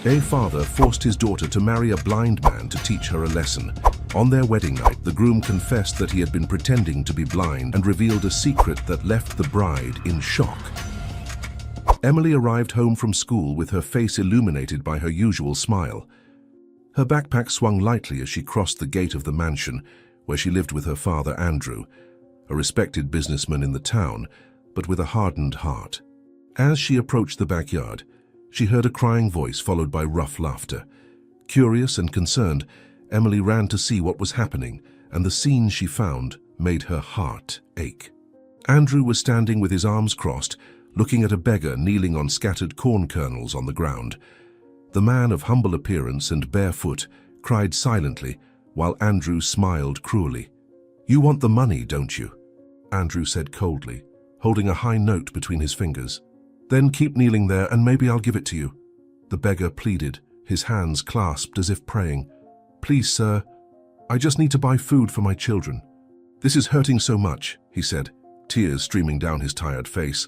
A father forced his daughter to marry a blind man to teach her a lesson. On their wedding night, the groom confessed that he had been pretending to be blind and revealed a secret that left the bride in shock. Emily arrived home from school with her face illuminated by her usual smile. Her backpack swung lightly as she crossed the gate of the mansion where she lived with her father, Andrew, a respected businessman in the town, but with a hardened heart. As she approached the backyard, she heard a crying voice followed by rough laughter. Curious and concerned, Emily ran to see what was happening, and the scene she found made her heart ache. Andrew was standing with his arms crossed, looking at a beggar kneeling on scattered corn kernels on the ground. The man of humble appearance and barefoot cried silently, while Andrew smiled cruelly. "You want the money, don't you?" Andrew said coldly, holding a high note between his fingers. "Then keep kneeling there and maybe I'll give it to you," the beggar pleaded, his hands clasped as if praying. "Please, sir, I just need to buy food for my children." "This is hurting so much," he said, tears streaming down his tired face.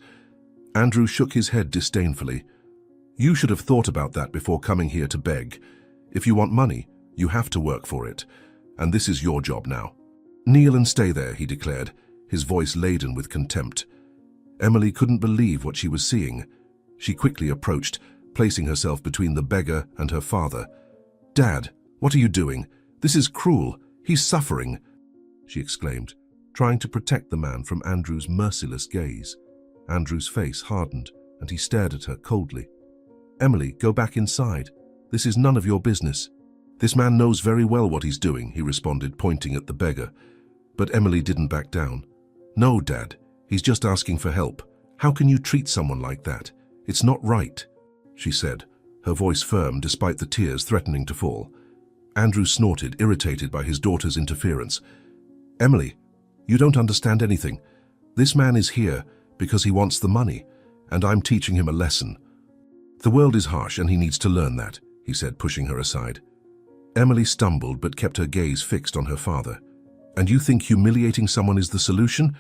Andrew shook his head disdainfully. "You should have thought about that before coming here to beg. If you want money, you have to work for it, and this is your job now." "Kneel and stay there," he declared, his voice laden with contempt. Emily couldn't believe what she was seeing. She quickly approached, placing herself between the beggar and her father. "Dad, what are you doing? This is cruel. He's suffering," she exclaimed, trying to protect the man from Andrew's merciless gaze. Andrew's face hardened, and he stared at her coldly. "Emily, go back inside. This is none of your business." "This man knows very well what he's doing," he responded, pointing at the beggar. But Emily didn't back down. "No, Dad, he's just asking for help. How can you treat someone like that? It's not right," she said, her voice firm despite the tears threatening to fall. Andrew snorted, irritated by his daughter's interference. "Emily, you don't understand anything. This man is here because he wants the money, and I'm teaching him a lesson. The world is harsh and he needs to learn that," he said, pushing her aside. Emily stumbled but kept her gaze fixed on her father. "And you think humiliating someone is the solution?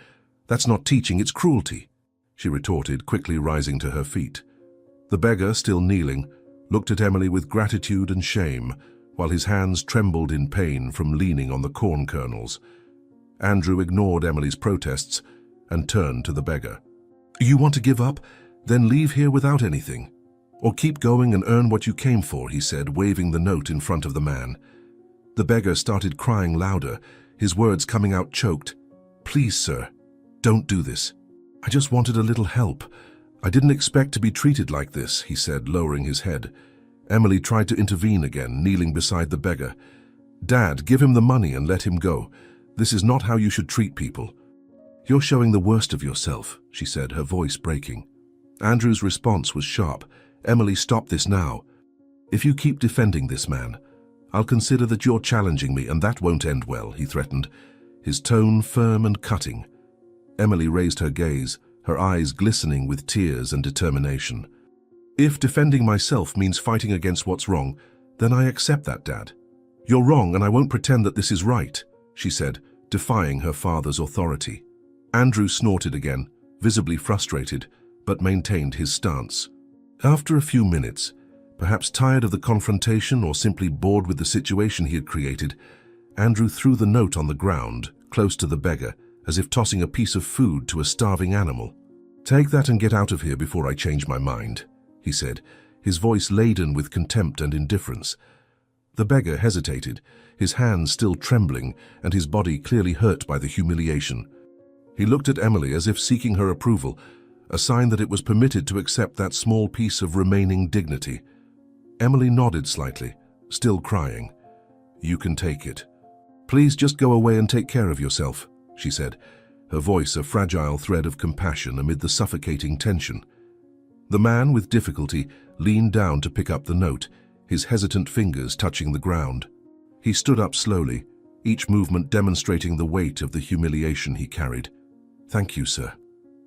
That's not teaching, it's cruelty," she retorted, quickly rising to her feet. The beggar, still kneeling, looked at Emily with gratitude and shame, while his hands trembled in pain from leaning on the corn kernels. Andrew ignored Emily's protests and turned to the beggar. "You want to give up? Then leave here without anything. Or keep going and earn what you came for," he said, waving the note in front of the man. The beggar started crying louder, his words coming out choked. "Please, sir, don't do this. I just wanted a little help. I didn't expect to be treated like this," he said, lowering his head. Emily tried to intervene again, kneeling beside the beggar. "Dad, give him the money and let him go. This is not how you should treat people." "You're showing the worst of yourself," she said, her voice breaking. Andrew's response was sharp. "Emily, stop this now. If you keep defending this man, I'll consider that you're challenging me, and that won't end well," he threatened, his tone firm and cutting. Emily raised her gaze, her eyes glistening with tears and determination. "If defending myself means fighting against what's wrong, then I accept that, Dad. You're wrong, and I won't pretend that this is right," she said, defying her father's authority. Andrew snorted again, visibly frustrated, but maintained his stance. After a few minutes, perhaps tired of the confrontation or simply bored with the situation he had created, Andrew threw the note on the ground, close to the beggar, as if tossing a piece of food to a starving animal. "Take that and get out of here before I change my mind," he said, his voice laden with contempt and indifference. The beggar hesitated, his hands still trembling and his body clearly hurt by the humiliation. He looked at Emily as if seeking her approval, a sign that it was permitted to accept that small piece of remaining dignity. Emily nodded slightly, still crying. "You can take it. Please just go away and take care of yourself," she said, her voice a fragile thread of compassion amid the suffocating tension. The man, with difficulty, leaned down to pick up the note, his hesitant fingers touching the ground. He stood up slowly, each movement demonstrating the weight of the humiliation he carried. "Thank you, sir.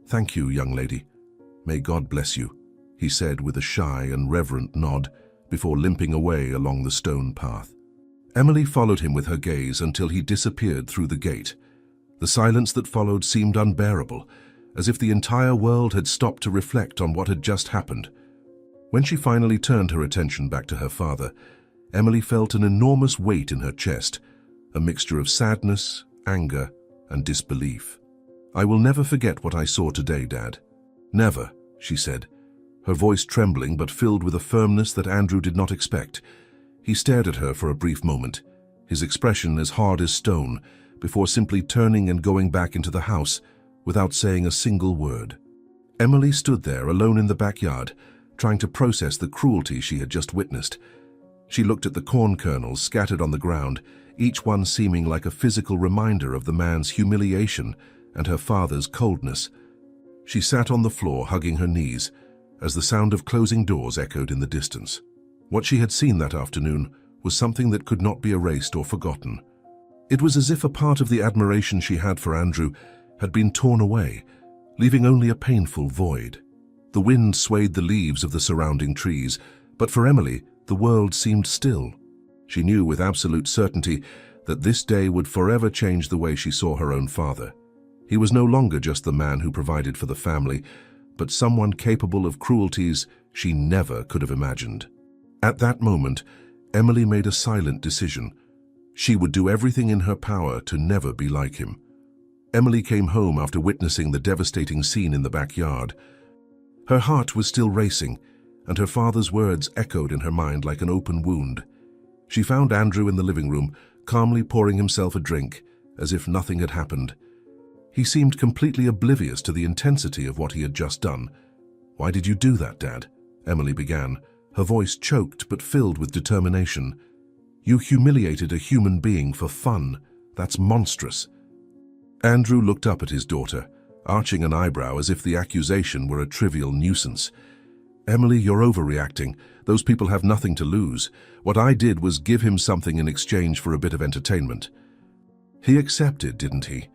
Thank you, young lady. May God bless you," he said with a shy and reverent nod before limping away along the stone path. Emily followed him with her gaze until he disappeared through the gate. The silence that followed seemed unbearable, as if the entire world had stopped to reflect on what had just happened. When she finally turned her attention back to her father, Emily felt an enormous weight in her chest, a mixture of sadness, anger, and disbelief. "I will never forget what I saw today, Dad." "Never," she said, her voice trembling but filled with a firmness that Andrew did not expect. He stared at her for a brief moment, his expression as hard as stone, before simply turning and going back into the house without saying a single word. Emily stood there alone in the backyard, trying to process the cruelty she had just witnessed. She looked at the corn kernels scattered on the ground, each one seeming like a physical reminder of the man's humiliation and her father's coldness. She sat on the floor hugging her knees as the sound of closing doors echoed in the distance. What she had seen that afternoon was something that could not be erased or forgotten. It was as if a part of the admiration she had for Andrew had been torn away, leaving only a painful void. The wind swayed the leaves of the surrounding trees, but for Emily, the world seemed still. She knew with absolute certainty that this day would forever change the way she saw her own father. He was no longer just the man who provided for the family, but someone capable of cruelties she never could have imagined. At that moment, Emily made a silent decision. She would do everything in her power to never be like him. Emily came home after witnessing the devastating scene in the backyard. Her heart was still racing, and her father's words echoed in her mind like an open wound. She found Andrew in the living room, calmly pouring himself a drink, as if nothing had happened. He seemed completely oblivious to the intensity of what he had just done. "Why did you do that, Dad?" Emily began, her voice choked but filled with determination. "You humiliated a human being for fun. That's monstrous." Andrew looked up at his daughter, arching an eyebrow as if the accusation were a trivial nuisance. "Emily, you're overreacting. Those people have nothing to lose. What I did was give him something in exchange for a bit of entertainment." "He accepted, didn't he?"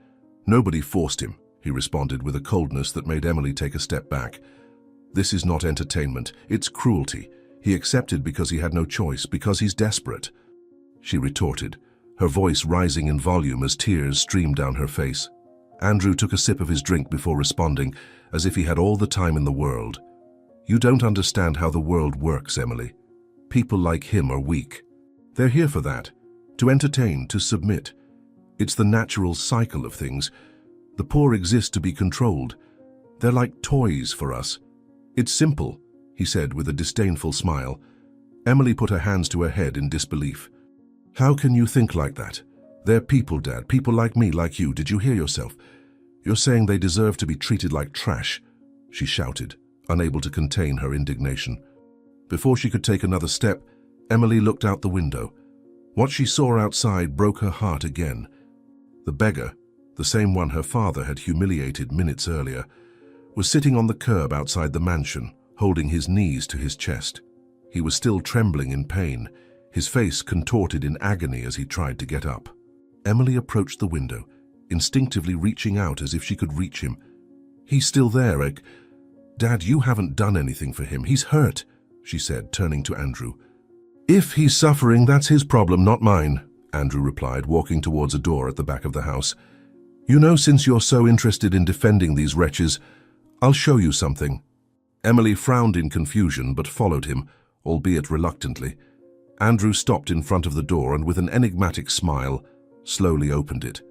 "Nobody forced him," he responded with a coldness that made Emily take a step back. "This is not entertainment, it's cruelty. He accepted because he had no choice, because he's desperate," she retorted, her voice rising in volume as tears streamed down her face. Andrew took a sip of his drink before responding, as if he had all the time in the world. "You don't understand how the world works, Emily. People like him are weak. They're here for that, to entertain, to submit. It's the natural cycle of things. The poor exist to be controlled. They're like toys for us. It's simple," he said with a disdainful smile. Emily put her hands to her head in disbelief. "How can you think like that? They're people, Dad, people like me, like you. Did you hear yourself? You're saying they deserve to be treated like trash," she shouted, unable to contain her indignation. Before she could take another step, Emily looked out the window. What she saw outside broke her heart again. The beggar, the same one her father had humiliated minutes earlier, was sitting on the curb outside the mansion, holding his knees to his chest. He was still trembling in pain, his face contorted in agony as he tried to get up. Emily approached the window, instinctively reaching out as if she could reach him. "He's still there, Egg. Dad, you haven't done anything for him. He's hurt," she said, turning to Andrew. "If he's suffering, that's his problem, not mine," Andrew replied, walking towards a door at the back of the house. "You know, since you're so interested in defending these wretches, I'll show you something." Emily frowned in confusion but followed him, albeit reluctantly. Andrew stopped in front of the door and with an enigmatic smile, slowly opened it.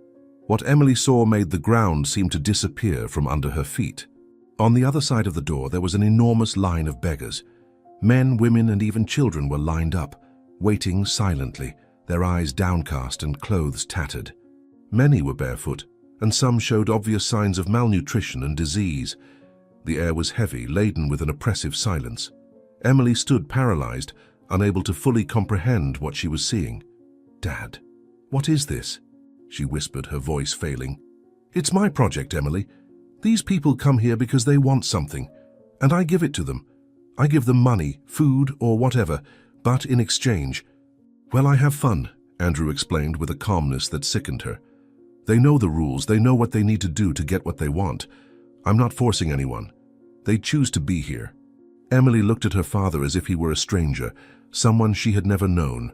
What Emily saw made the ground seem to disappear from under her feet. On the other side of the door there was an enormous line of beggars. Men, women, and even children were lined up, waiting silently, their eyes downcast and clothes tattered. Many were barefoot, and some showed obvious signs of malnutrition and disease. The air was heavy, laden with an oppressive silence. Emily stood paralyzed, unable to fully comprehend what she was seeing. "Dad, what is this?" she whispered, her voice failing. "It's my project, Emily. These people come here because they want something, and I give it to them. I give them money, food, or whatever, but in exchange, well, I have fun," Andrew explained with a calmness that sickened her. "They know the rules, they know what they need to do to get what they want. I'm not forcing anyone. They choose to be here." Emily looked at her father as if he were a stranger, someone she had never known.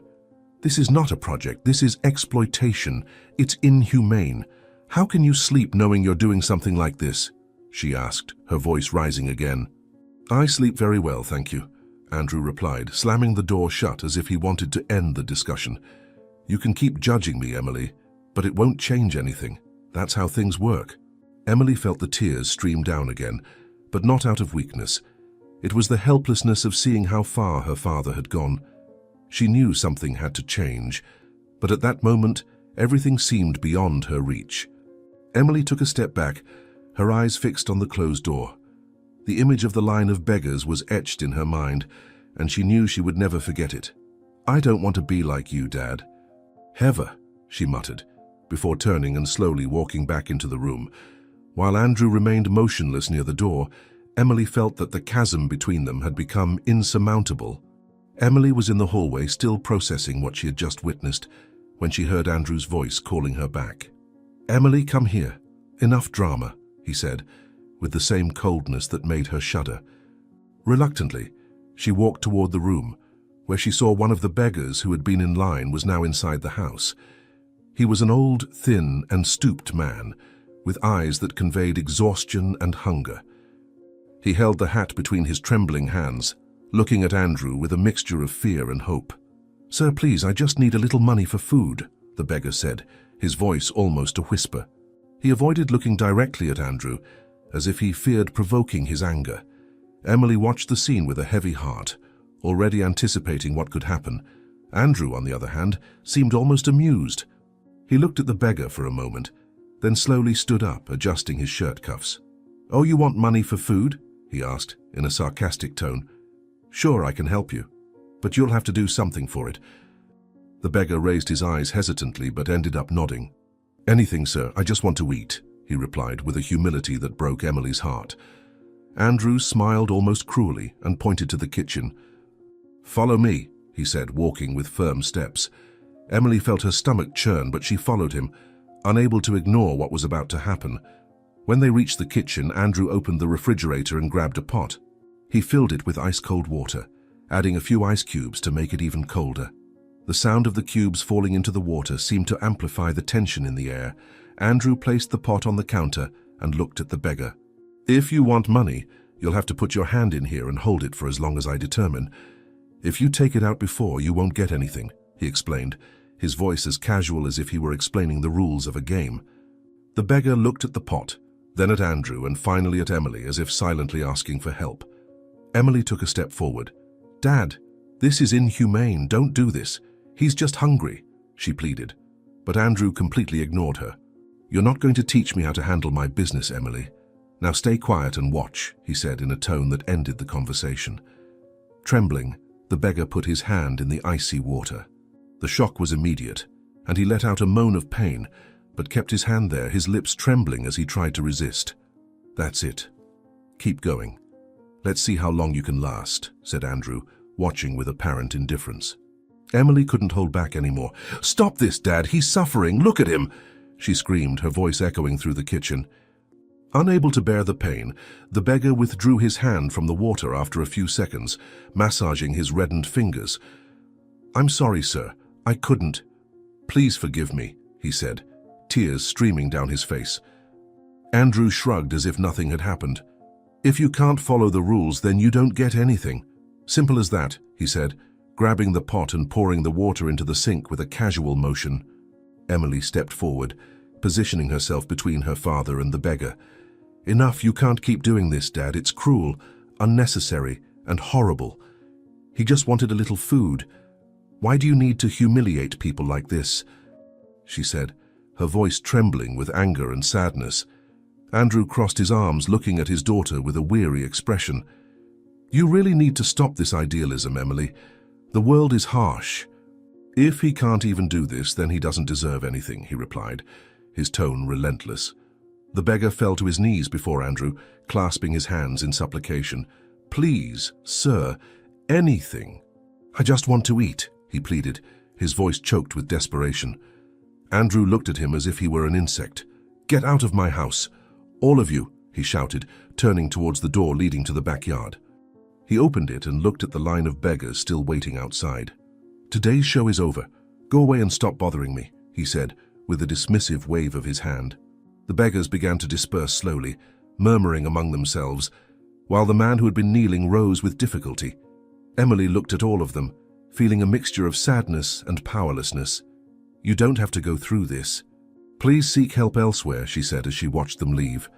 "This is not a project, this is exploitation. It's inhumane. How can you sleep knowing you're doing something like this?" she asked, her voice rising again. "I sleep very well, thank you," Andrew replied, slamming the door shut as if he wanted to end the discussion. "You can keep judging me, Emily, but it won't change anything. That's how things work." Emily felt the tears stream down again, but not out of weakness. It was the helplessness of seeing how far her father had gone. She knew something had to change, but at that moment, everything seemed beyond her reach. Emily took a step back, her eyes fixed on the closed door. The image of the line of beggars was etched in her mind, and she knew she would never forget it. "I don't want to be like you, Dad." "Heather," she muttered, before turning and slowly walking back into the room. While Andrew remained motionless near the door, Emily felt that the chasm between them had become insurmountable. Emily was in the hallway, still processing what she had just witnessed, when she heard Andrew's voice calling her back. "Emily, come here. Enough drama," he said, with the same coldness that made her shudder. Reluctantly, she walked toward the room, where she saw one of the beggars who had been in line was now inside the house. He was an old, thin, and stooped man, with eyes that conveyed exhaustion and hunger. He held the hat between his trembling hands, looking at Andrew with a mixture of fear and hope. "Sir, please, I just need a little money for food," the beggar said, his voice almost a whisper. He avoided looking directly at Andrew, as if he feared provoking his anger. Emily watched the scene with a heavy heart, already anticipating what could happen. Andrew, on the other hand, seemed almost amused. He looked at the beggar for a moment, then slowly stood up, adjusting his shirt cuffs. "Oh, you want money for food?" he asked, in a sarcastic tone. "Sure, I can help you, but you'll have to do something for it." The beggar raised his eyes hesitantly but ended up nodding. "Anything, sir, I just want to eat," he replied with a humility that broke Emily's heart. Andrew smiled almost cruelly and pointed to the kitchen. "Follow me," he said, walking with firm steps. Emily felt her stomach churn, but she followed him, unable to ignore what was about to happen. When they reached the kitchen, Andrew opened the refrigerator and grabbed a pot. He filled it with ice-cold water, adding a few ice cubes to make it even colder. The sound of the cubes falling into the water seemed to amplify the tension in the air. Andrew placed the pot on the counter and looked at the beggar. "If you want money, you'll have to put your hand in here and hold it for as long as I determine. If you take it out before, you won't get anything," he explained, his voice as casual as if he were explaining the rules of a game. The beggar looked at the pot, then at Andrew, and finally at Emily, as if silently asking for help. Emily took a step forward. "Dad, this is inhumane. Don't do this. He's just hungry," she pleaded. But Andrew completely ignored her. "You're not going to teach me how to handle my business, Emily. Now stay quiet and watch," he said in a tone that ended the conversation. Trembling, the beggar put his hand in the icy water. The shock was immediate, and he let out a moan of pain, but kept his hand there, his lips trembling as he tried to resist. "That's it. Keep going. Let's see how long you can last," said Andrew, watching with apparent indifference. Emily couldn't hold back anymore. "Stop this, Dad! He's suffering! Look at him!" she screamed, her voice echoing through the kitchen. Unable to bear the pain, the beggar withdrew his hand from the water after a few seconds, massaging his reddened fingers. "I'm sorry, sir. I couldn't. Please forgive me," he said, tears streaming down his face. Andrew shrugged as if nothing had happened. "If you can't follow the rules, then you don't get anything. Simple as that," he said, grabbing the pot and pouring the water into the sink with a casual motion. Emily stepped forward, positioning herself between her father and the beggar. "Enough, you can't keep doing this, Dad. It's cruel, unnecessary, and horrible. He just wanted a little food. Why do you need to humiliate people like this?" she said, her voice trembling with anger and sadness. Andrew crossed his arms, looking at his daughter with a weary expression. "You really need to stop this idealism, Emily. The world is harsh." "If he can't even do this, then he doesn't deserve anything," he replied, his tone relentless. The beggar fell to his knees before Andrew, clasping his hands in supplication. "Please, sir, anything. I just want to eat," he pleaded, his voice choked with desperation. Andrew looked at him as if he were an insect. "Get out of my house. All of you," he shouted, turning towards the door leading to the backyard. He opened it and looked at the line of beggars still waiting outside. "Today's show is over. Go away and stop bothering me," he said, with a dismissive wave of his hand. The beggars began to disperse slowly, murmuring among themselves, while the man who had been kneeling rose with difficulty. Emily looked at all of them, feeling a mixture of sadness and powerlessness. "You don't have to go through this. Please seek help elsewhere," she said as she watched them leave.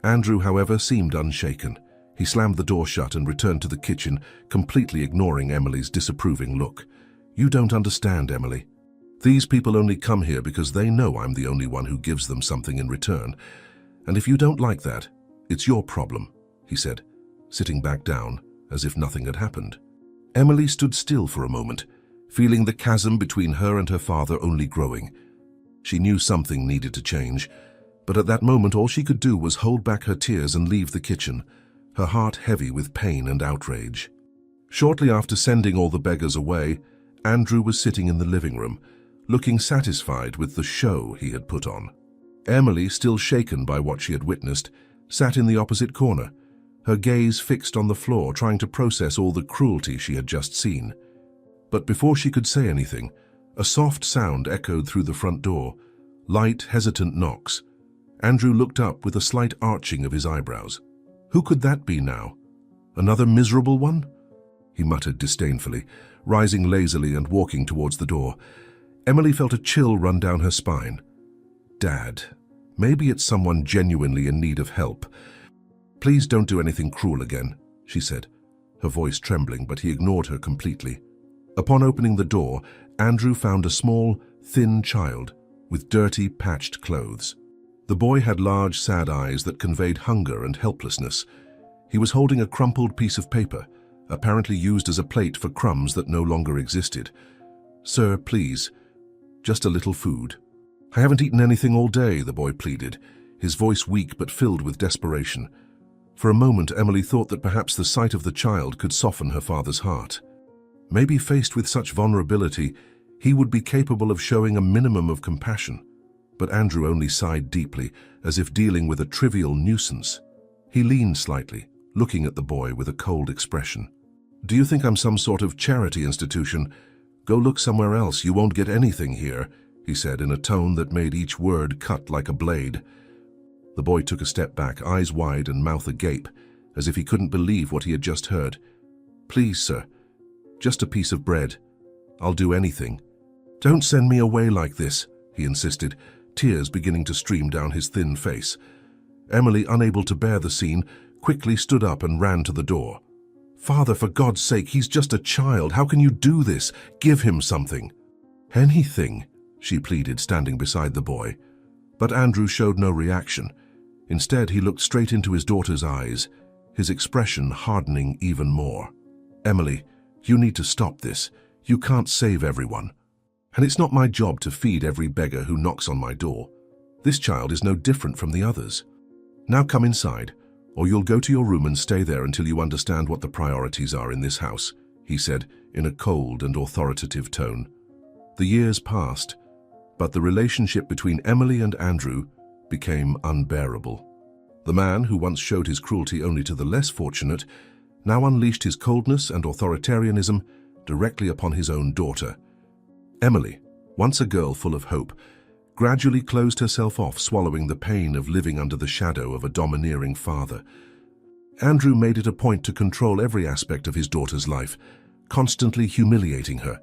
Andrew, however, seemed unshaken. He slammed the door shut and returned to the kitchen, completely ignoring Emily's disapproving look. "You don't understand, Emily. These people only come here because they know I'm the only one who gives them something in return. And if you don't like that, it's your problem," he said, sitting back down as if nothing had happened. Emily stood still for a moment, feeling the chasm between her and her father only growing. She knew something needed to change, but at that moment all she could do was hold back her tears and leave the kitchen, her heart heavy with pain and outrage. Shortly after sending all the beggars away, Andrew was sitting in the living room, looking satisfied with the show he had put on. Emily, still shaken by what she had witnessed, sat in the opposite corner, her gaze fixed on the floor, trying to process all the cruelty she had just seen. But before she could say anything, a soft sound echoed through the front door, light, hesitant knocks. Andrew looked up with a slight arching of his eyebrows. Who could that be now? Another miserable one? He muttered disdainfully, rising lazily and walking towards the door. Emily felt a chill run down her spine. Dad, maybe it's someone genuinely in need of help. "Please don't do anything cruel again," she said, her voice trembling, but he ignored her completely. Upon opening the door, Andrew found a small, thin child with dirty, patched clothes. The boy had large, sad eyes that conveyed hunger and helplessness. He was holding a crumpled piece of paper, apparently used as a plate for crumbs that no longer existed. "Sir, please, just a little food." "I haven't eaten anything all day," the boy pleaded, his voice weak but filled with desperation. For a moment, Emily thought that perhaps the sight of the child could soften her father's heart. Maybe faced with such vulnerability, he would be capable of showing a minimum of compassion. But Andrew only sighed deeply, as if dealing with a trivial nuisance. He leaned slightly, looking at the boy with a cold expression. "Do you think I'm some sort of charity institution? Go look somewhere else. You won't get anything here," he said in a tone that made each word cut like a blade. The boy took a step back, eyes wide and mouth agape, as if he couldn't believe what he had just heard. "Please, sir, just a piece of bread. I'll do anything." "Don't send me away like this," he insisted, tears beginning to stream down his thin face. Emily, unable to bear the scene, quickly stood up and ran to the door. "Father, for God's sake, he's just a child. How can you do this? Give him something." "Anything," she pleaded, standing beside the boy. But Andrew showed no reaction. Instead, he looked straight into his daughter's eyes, his expression hardening even more. "Emily, you need to stop this. You can't save everyone. And it's not my job to feed every beggar who knocks on my door. This child is no different from the others. Now come inside, or you'll go to your room and stay there until you understand what the priorities are in this house," he said in a cold and authoritative tone. The years passed, but the relationship between Emily and Andrew became unbearable. The man, who once showed his cruelty only to the less fortunate, now unleashed his coldness and authoritarianism directly upon his own daughter. Emily, once a girl full of hope, gradually closed herself off, swallowing the pain of living under the shadow of a domineering father. Andrew made it a point to control every aspect of his daughter's life, constantly humiliating her,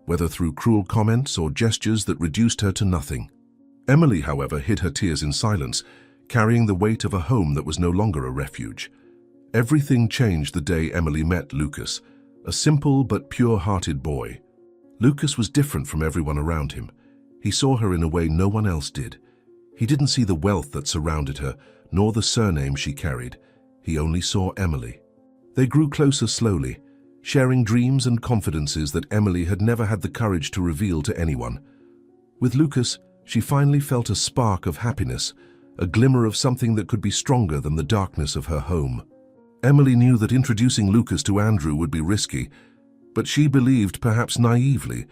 whether through cruel comments or gestures that reduced her to nothing. Emily, however, hid her tears in silence, carrying the weight of a home that was no longer a refuge. Everything changed the day Emily met Lucas, a simple but pure-hearted boy. Lucas was different from everyone around him. He saw her in a way no one else did. He didn't see the wealth that surrounded her, nor the surname she carried. He only saw Emily. They grew closer slowly, sharing dreams and confidences that Emily had never had the courage to reveal to anyone. With Lucas, she finally felt a spark of happiness, a glimmer of something that could be stronger than the darkness of her home. Emily knew that introducing Lucas to Andrew would be risky, but she believed, perhaps naively,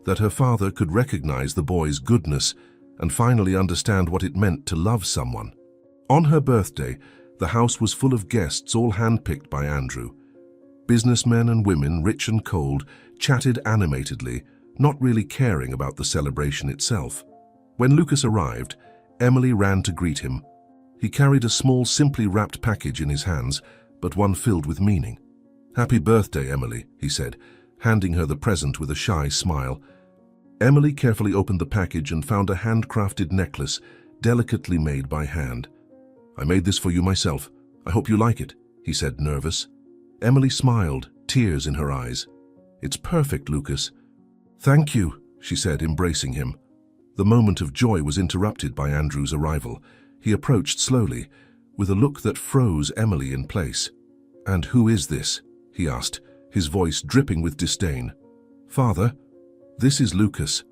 that her father could recognize the boy's goodness and finally understand what it meant to love someone. On her birthday, the house was full of guests, all handpicked by Andrew. Businessmen and women, rich and cold, chatted animatedly, not really caring about the celebration itself. When Lucas arrived, Emily ran to greet him. He carried a small, simply wrapped package in his hands, but one filled with meaning. "Happy birthday, Emily," he said, handing her the present with a shy smile. Emily carefully opened the package and found a handcrafted necklace, delicately made by hand. "I made this for you myself. I hope you like it," he said, nervous. Emily smiled, tears in her eyes. "It's perfect, Lucas." "Thank you," she said, embracing him. The moment of joy was interrupted by Andrew's arrival. He approached slowly, with a look that froze Emily in place. "And who is this?" he asked, his voice dripping with disdain. "Father, this is Lucas."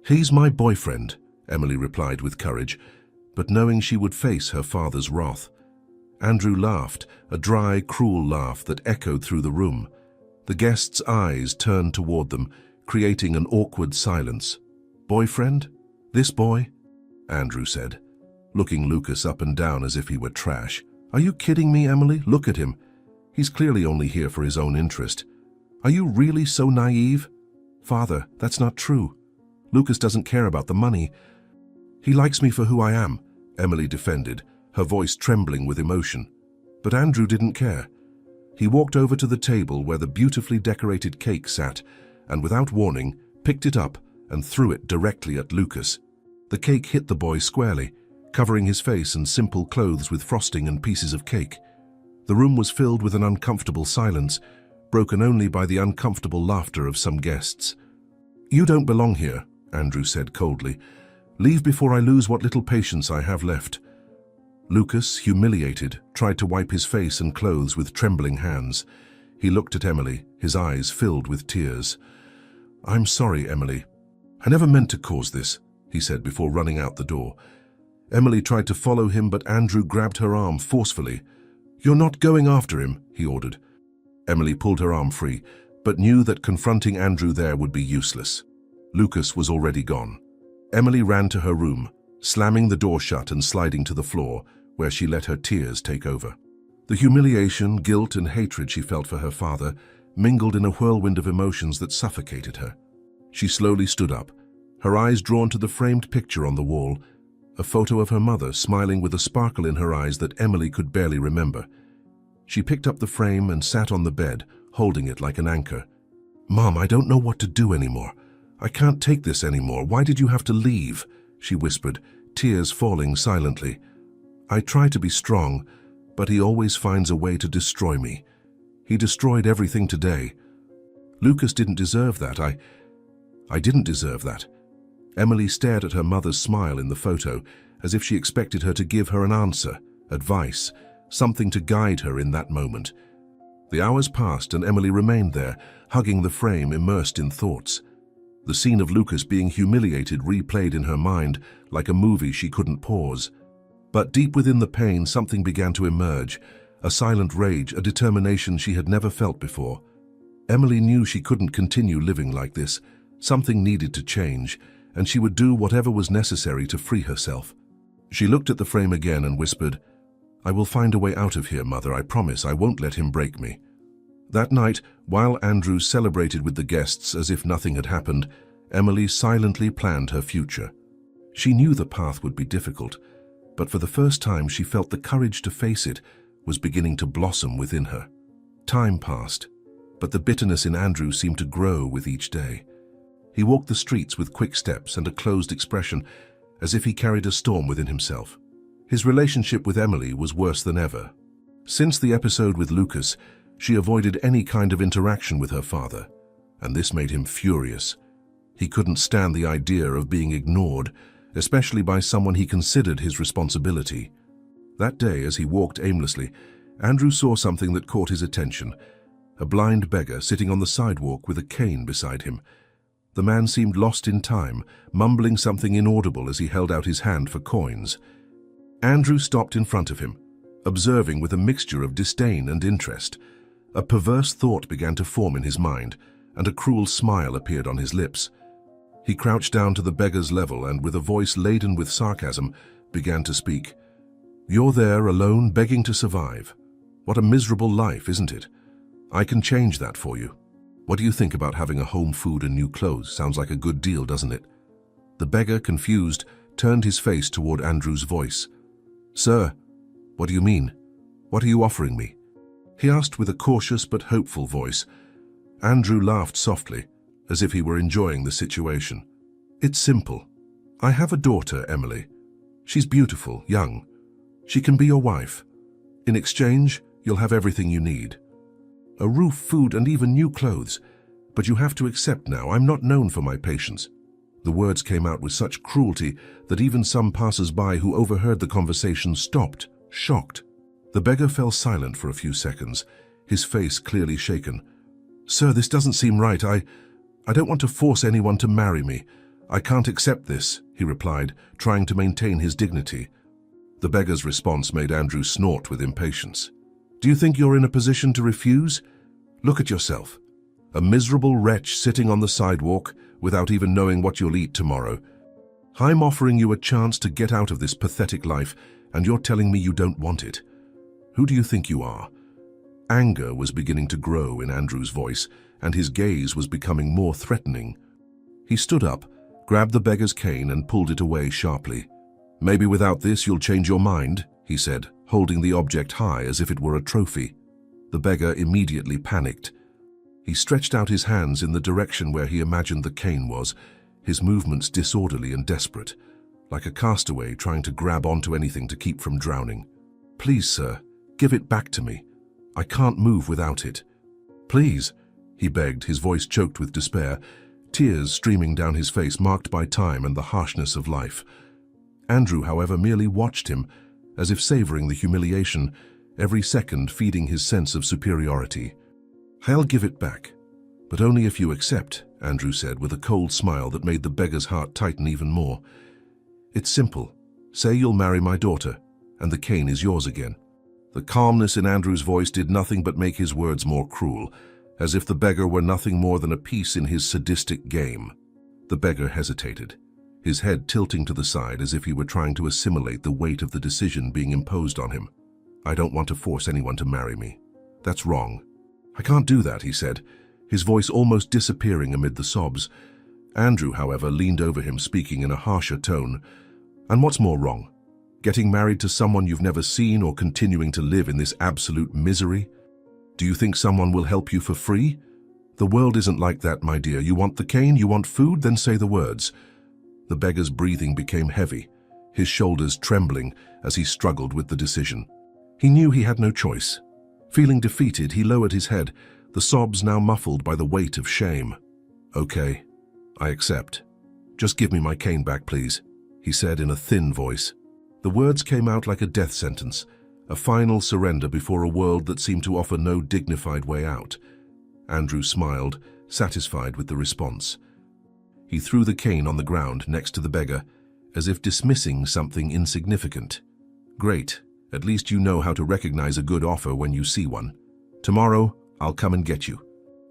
"He's my boyfriend," Emily replied with courage, but knowing she would face her father's wrath. Andrew laughed, a dry, cruel laugh that echoed through the room. The guests' eyes turned toward them, creating an awkward silence. "Boyfriend? This boy?" Andrew said, looking Lucas up and down as if he were trash. "Are you kidding me, Emily? Look at him. He's clearly only here for his own interest. Are you really so naive?" "Father, that's not true. Lucas doesn't care about the money. He likes me for who I am," Emily defended, her voice trembling with emotion. But Andrew didn't care. He walked over to the table where the beautifully decorated cake sat, and without warning, picked it up and threw it directly at Lucas. The cake hit the boy squarely, covering his face and simple clothes with frosting and pieces of cake. The room was filled with an uncomfortable silence, broken only by the uncomfortable laughter of some guests. "You don't belong here," Andrew said coldly. "Leave before I lose what little patience I have left." Lucas, humiliated, tried to wipe his face and clothes with trembling hands. He looked at Emily, his eyes filled with tears. "I'm sorry, Emily. I never meant to cause this," he said before running out the door. Emily tried to follow him, but Andrew grabbed her arm forcefully. "You're not going after him," he ordered. Emily pulled her arm free, but knew that confronting Andrew there would be useless. Lucas was already gone. Emily ran to her room, slamming the door shut and sliding to the floor, where she let her tears take over. The humiliation, guilt, and hatred she felt for her father mingled in a whirlwind of emotions that suffocated her. She slowly stood up, her eyes drawn to the framed picture on the wall, a photo of her mother smiling with a sparkle in her eyes that Emily could barely remember. She picked up the frame and sat on the bed, holding it like an anchor. "Mom, I don't know what to do anymore. I can't take this anymore. Why did you have to leave?" she whispered, tears falling silently. "I try to be strong, but he always finds a way to destroy me. He destroyed everything today. Lucas didn't deserve that. I didn't deserve that." Emily stared at her mother's smile in the photo, as if she expected her to give her an answer, advice, something to guide her in that moment. The hours passed and Emily remained there, hugging the frame, immersed in thoughts. The scene of Lucas being humiliated replayed in her mind like a movie she couldn't pause. But deep within the pain, something began to emerge, a silent rage, a determination she had never felt before. Emily knew she couldn't continue living like this. Something needed to change, and she would do whatever was necessary to free herself. She looked at the frame again and whispered, "I will find a way out of here, Mother. I promise I won't let him break me." That night, while Andrew celebrated with the guests as if nothing had happened, Emily silently planned her future. She knew the path would be difficult, but for the first time she felt the courage to face it was beginning to blossom within her. Time passed, but the bitterness in Andrew seemed to grow with each day. He walked the streets with quick steps and a closed expression, as if he carried a storm within himself. His relationship with Emily was worse than ever. Since the episode with Lucas, she avoided any kind of interaction with her father, and this made him furious. He couldn't stand the idea of being ignored, especially by someone he considered his responsibility. That day, as he walked aimlessly, Andrew saw something that caught his attention: a blind beggar sitting on the sidewalk with a cane beside him. The man seemed lost in time, mumbling something inaudible as he held out his hand for coins. Andrew stopped in front of him, observing with a mixture of disdain and interest. A perverse thought began to form in his mind, and a cruel smile appeared on his lips. He crouched down to the beggar's level and, with a voice laden with sarcasm, began to speak. "You're there, alone, begging to survive. What a miserable life, isn't it? I can change that for you. What do you think about having a home, food, and new clothes? Sounds like a good deal, doesn't it?" The beggar, confused, turned his face toward Andrew's voice. "Sir, what do you mean? What are you offering me?" he asked with a cautious but hopeful voice. Andrew laughed softly, as if he were enjoying the situation. It's simple. I have a daughter, Emily. She's beautiful, young. She can be your wife. In exchange, you'll have everything you need. A roof, food, and even new clothes. But you have to accept now, I'm not known for my patience. The words came out with such cruelty that even some passers-by who overheard the conversation stopped, shocked. The beggar fell silent for a few seconds, his face clearly shaken. Sir, this doesn't seem right. I don't want to force anyone to marry me. I can't accept this, he replied, trying to maintain his dignity. The beggar's response made Andrew snort with impatience. Do you think you're in a position to refuse? Look at yourself. A miserable wretch sitting on the sidewalk without even knowing what you'll eat tomorrow. I'm offering you a chance to get out of this pathetic life, and you're telling me you don't want it. Who do you think you are? Anger was beginning to grow in Andrew's voice, and his gaze was becoming more threatening. He stood up, grabbed the beggar's cane and pulled it away sharply. Maybe without this you'll change your mind, he said, holding the object high as if it were a trophy. The beggar immediately panicked. He stretched out his hands in the direction where he imagined the cane was, his movements disorderly and desperate, like a castaway trying to grab onto anything to keep from drowning. Please, sir, give it back to me. I can't move without it. Please, he begged, his voice choked with despair, tears streaming down his face marked by time and the harshness of life. Andrew, however, merely watched him, as if savoring the humiliation, every second feeding his sense of superiority. I'll give it back, but only if you accept, Andrew said with a cold smile that made the beggar's heart tighten even more. It's simple. Say you'll marry my daughter, and the cane is yours again. The calmness in Andrew's voice did nothing but make his words more cruel, as if the beggar were nothing more than a piece in his sadistic game. The beggar hesitated, his head tilting to the side as if he were trying to assimilate the weight of the decision being imposed on him. I don't want to force anyone to marry me. That's wrong. I can't do that, he said, his voice almost disappearing amid the sobs. Andrew, however, leaned over him, speaking in a harsher tone. And what's more wrong? Getting married to someone you've never seen or continuing to live in this absolute misery? Do you think someone will help you for free? The world isn't like that, my dear. You want the cane, you want food, then say the words. The beggar's breathing became heavy, his shoulders trembling as he struggled with the decision. He knew he had no choice. Feeling defeated, he lowered his head, the sobs now muffled by the weight of shame. Okay, I accept. Just give me my cane back, please, he said in a thin voice. The words came out like a death sentence, a final surrender before a world that seemed to offer no dignified way out. Andrew smiled, satisfied with the response. He threw the cane on the ground next to the beggar, as if dismissing something insignificant. Great. At least you know how to recognize a good offer when you see one. Tomorrow, I'll come and get you.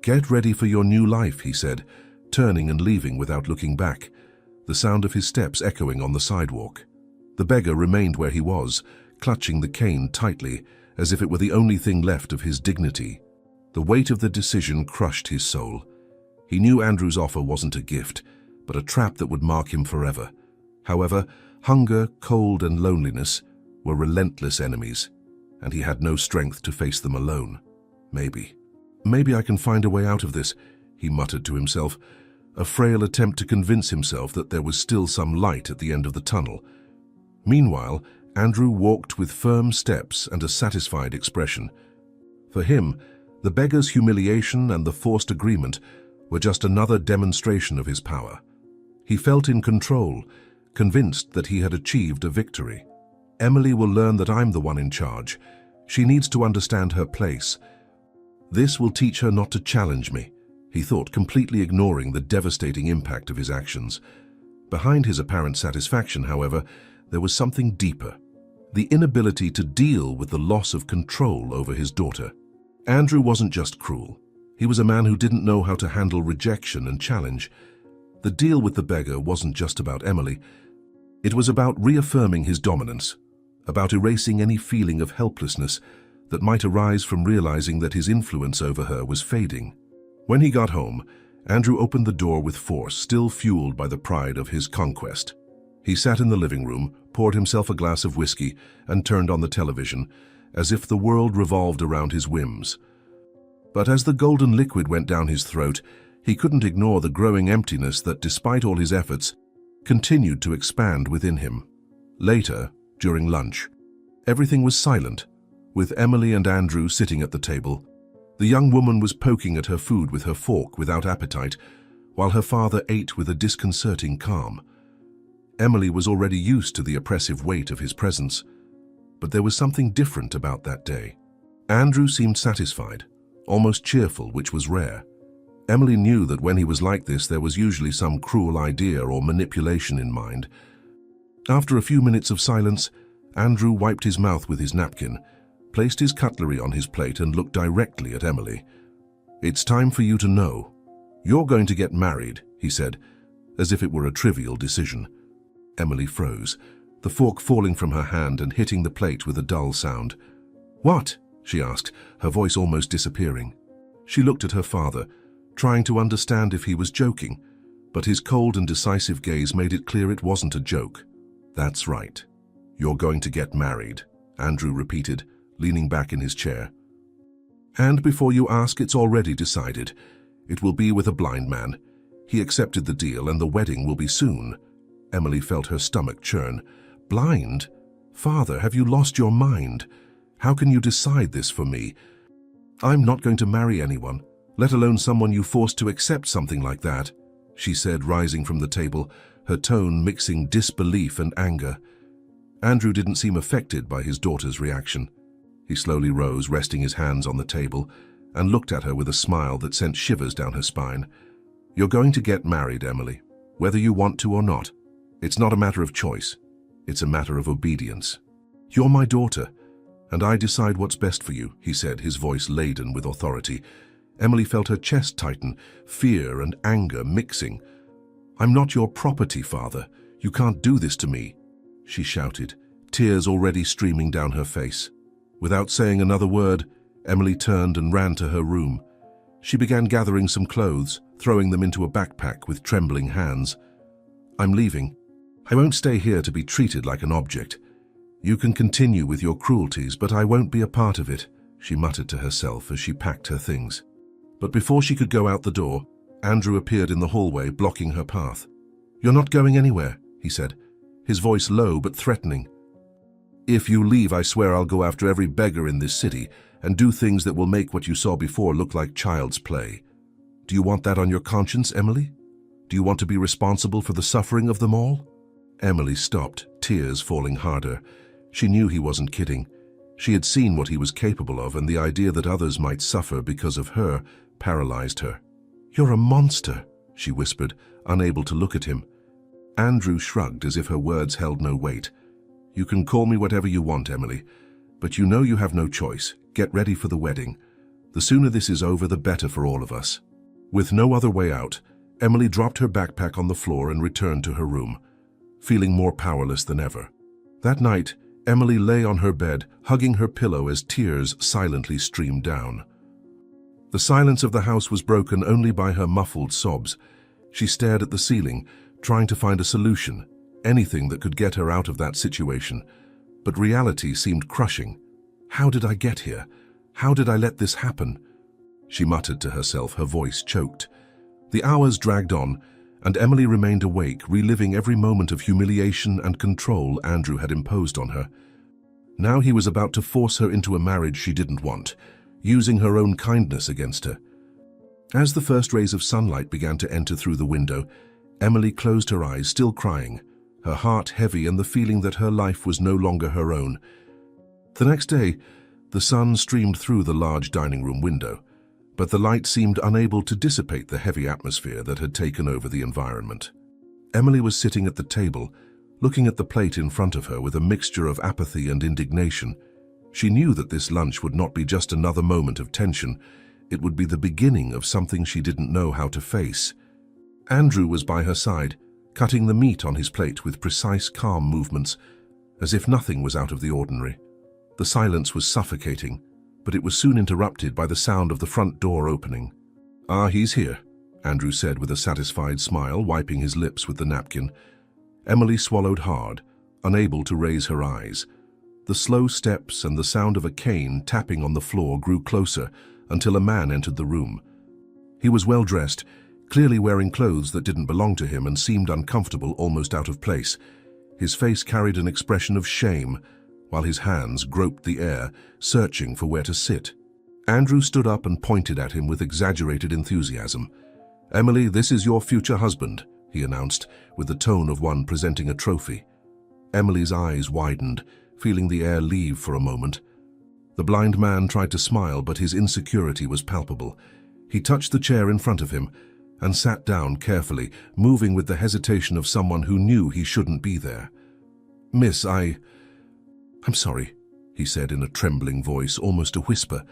Get ready for your new life, he said, turning and leaving without looking back, the sound of his steps echoing on the sidewalk. The beggar remained where he was, clutching the cane tightly, as if it were the only thing left of his dignity. The weight of the decision crushed his soul. He knew Andrew's offer wasn't a gift, but a trap that would mark him forever. However, hunger, cold, and loneliness were relentless enemies, and he had no strength to face them alone. Maybe I can find a way out of this, he muttered to himself, a frail attempt to convince himself that there was still some light at the end of the tunnel. Meanwhile, Andrew walked with firm steps and a satisfied expression. For him, the beggar's humiliation and the forced agreement were just another demonstration of his power. He felt in control, convinced that he had achieved a victory. Emily will learn that I'm the one in charge. She needs to understand her place. This will teach her not to challenge me, he thought, completely ignoring the devastating impact of his actions. Behind his apparent satisfaction, however, there was something deeper, the inability to deal with the loss of control over his daughter. Andrew wasn't just cruel. He was a man who didn't know how to handle rejection and challenge. The deal with the beggar wasn't just about Emily. It was about reaffirming his dominance, about erasing any feeling of helplessness that might arise from realizing that his influence over her was fading. When he got home, Andrew opened the door with force, still fueled by the pride of his conquest. He sat in the living room, poured himself a glass of whiskey, and turned on the television, as if the world revolved around his whims. But as the golden liquid went down his throat, he couldn't ignore the growing emptiness that, despite all his efforts, continued to expand within him. Later, during lunch, everything was silent, with Emily and Andrew sitting at the table. The young woman was poking at her food with her fork without appetite, while her father ate with a disconcerting calm. Emily was already used to the oppressive weight of his presence, but there was something different about that day. Andrew seemed satisfied, almost cheerful, which was rare. Emily knew that when he was like this, there was usually some cruel idea or manipulation in mind. After a few minutes of silence, Andrew wiped his mouth with his napkin, placed his cutlery on his plate and looked directly at Emily. "It's time for you to know. You're going to get married," he said, as if it were a trivial decision. Emily froze, the fork falling from her hand and hitting the plate with a dull sound. "What?" she asked, her voice almost disappearing. She looked at her father, trying to understand if he was joking, but his cold and decisive gaze made it clear it wasn't a joke. "That's right. You're going to get married," Andrew repeated, leaning back in his chair. "And before you ask, it's already decided. It will be with a blind man. He accepted the deal and the wedding will be soon." Emily felt her stomach churn. "Blind? Father, have you lost your mind? How can you decide this for me? I'm not going to marry anyone, let alone someone you forced to accept something like that," she said, rising from the table, her tone mixing disbelief and anger. Andrew didn't seem affected by his daughter's reaction. He slowly rose, resting his hands on the table, and looked at her with a smile that sent shivers down her spine. "You're going to get married, Emily, whether you want to or not. It's not a matter of choice. It's a matter of obedience. You're my daughter, and I decide what's best for you," he said, his voice laden with authority. Emily felt her chest tighten, fear and anger mixing. "I'm not your property, Father. You can't do this to me," she shouted, tears already streaming down her face. Without saying another word, Emily turned and ran to her room. She began gathering some clothes, throwing them into a backpack with trembling hands. "I'm leaving. I won't stay here to be treated like an object. You can continue with your cruelties, but I won't be a part of it," she muttered to herself as she packed her things. But before she could go out the door, Andrew appeared in the hallway, blocking her path. "You're not going anywhere," he said, his voice low but threatening. "If you leave, I swear I'll go after every beggar in this city and do things that will make what you saw before look like child's play. Do you want that on your conscience, Emily? Do you want to be responsible for the suffering of them all?" Emily stopped, tears falling harder. She knew he wasn't kidding. She had seen what he was capable of, and the idea that others might suffer because of her paralyzed her. "You're a monster," she whispered, unable to look at him. Andrew shrugged as if her words held no weight. "You can call me whatever you want, Emily, but you know you have no choice. Get ready for the wedding. The sooner this is over, the better for all of us." With no other way out, Emily dropped her backpack on the floor and returned to her room, feeling more powerless than ever. That night, Emily lay on her bed, hugging her pillow as tears silently streamed down. The silence of the house was broken only by her muffled sobs. She stared at the ceiling, trying to find a solution, anything that could get her out of that situation. But reality seemed crushing. "How did I get here? How did I let this happen?" she muttered to herself, her voice choked. The hours dragged on, and Emily remained awake, reliving every moment of humiliation and control Andrew had imposed on her. Now he was about to force her into a marriage she didn't want, using her own kindness against her. As the first rays of sunlight began to enter through the window, Emily closed her eyes, still crying, her heart heavy and the feeling that her life was no longer her own. The next day, the sun streamed through the large dining room window, but the light seemed unable to dissipate the heavy atmosphere that had taken over the environment. Emily was sitting at the table, looking at the plate in front of her with a mixture of apathy and indignation. She knew that this lunch would not be just another moment of tension. It would be the beginning of something she didn't know how to face. Andrew was by her side, cutting the meat on his plate with precise, calm movements, as if nothing was out of the ordinary. The silence was suffocating, but it was soon interrupted by the sound of the front door opening. "Ah, he's here," Andrew said with a satisfied smile, wiping his lips with the napkin. Emily swallowed hard, unable to raise her eyes. The slow steps and the sound of a cane tapping on the floor grew closer until a man entered the room. He was well dressed, clearly wearing clothes that didn't belong to him and seemed uncomfortable, almost out of place. His face carried an expression of shame, while his hands groped the air, searching for where to sit. Andrew stood up and pointed at him with exaggerated enthusiasm. "Emily, this is your future husband," he announced, with the tone of one presenting a trophy. Emily's eyes widened, feeling the air leave for a moment. The blind man tried to smile, but his insecurity was palpable. He touched the chair in front of him and sat down carefully, moving with the hesitation of someone who knew he shouldn't be there. "Miss, I'm sorry," he said in a trembling voice, almost a whisper.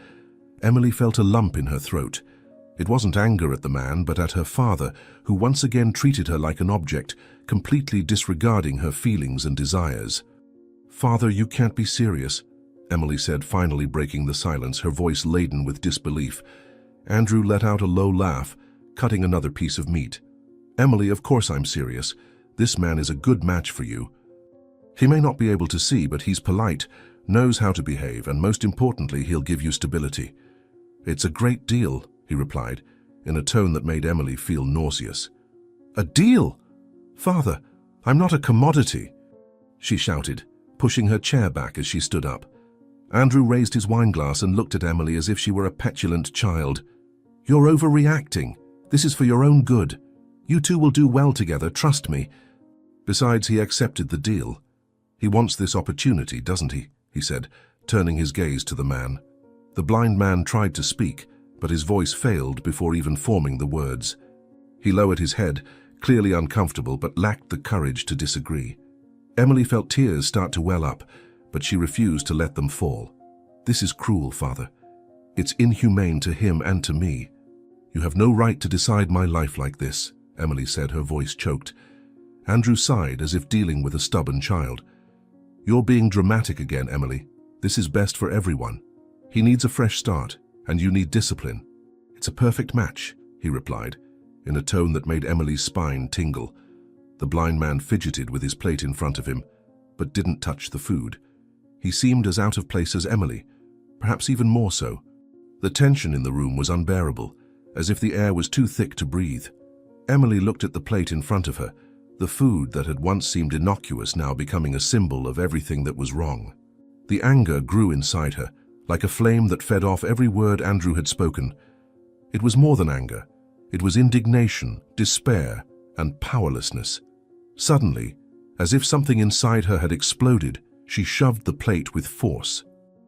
Emily felt a lump in her throat. It wasn't anger at the man, but at her father, who once again treated her like an object, completely disregarding her feelings and desires. "Father, you can't be serious," Emily said, finally breaking the silence, her voice laden with disbelief. Andrew let out a low laugh, cutting another piece of meat. "Emily, of course I'm serious. This man is a good match for you. He may not be able to see, but he's polite, knows how to behave, and most importantly, he'll give you stability." "It's a great deal," he replied, in a tone that made Emily feel nauseous. "A deal? Father, I'm not a commodity," she shouted, pushing her chair back as she stood up. Andrew raised his wineglass and looked at Emily as if she were a petulant child. "You're overreacting. This is for your own good. You two will do well together, trust me." Besides, he accepted the deal. "He wants this opportunity, doesn't he?" said, turning his gaze to the man. The blind man tried to speak, but his voice failed before even forming the words. He lowered his head, clearly uncomfortable, but lacked the courage to disagree. Emily felt tears start to well up, but she refused to let them fall. "This is cruel, Father. It's inhumane to him and to me. You have no right to decide my life like this," Emily said, her voice choked. Andrew sighed as if dealing with a stubborn child. "You're being dramatic again, Emily. This is best for everyone. He needs a fresh start, and you need discipline." "It's a perfect match," he replied, in a tone that made Emily's spine tingle. The blind man fidgeted with his plate in front of him, but didn't touch the food. He seemed as out of place as Emily, perhaps even more so. The tension in the room was unbearable, as if the air was too thick to breathe. Emily looked at the plate in front of her, the food that had once seemed innocuous now becoming a symbol of everything that was wrong. The anger grew inside her, like a flame that fed off every word Andrew had spoken. It was more than anger. It was indignation, despair, and powerlessness. Suddenly, as if something inside her had exploded, she shoved the plate with force.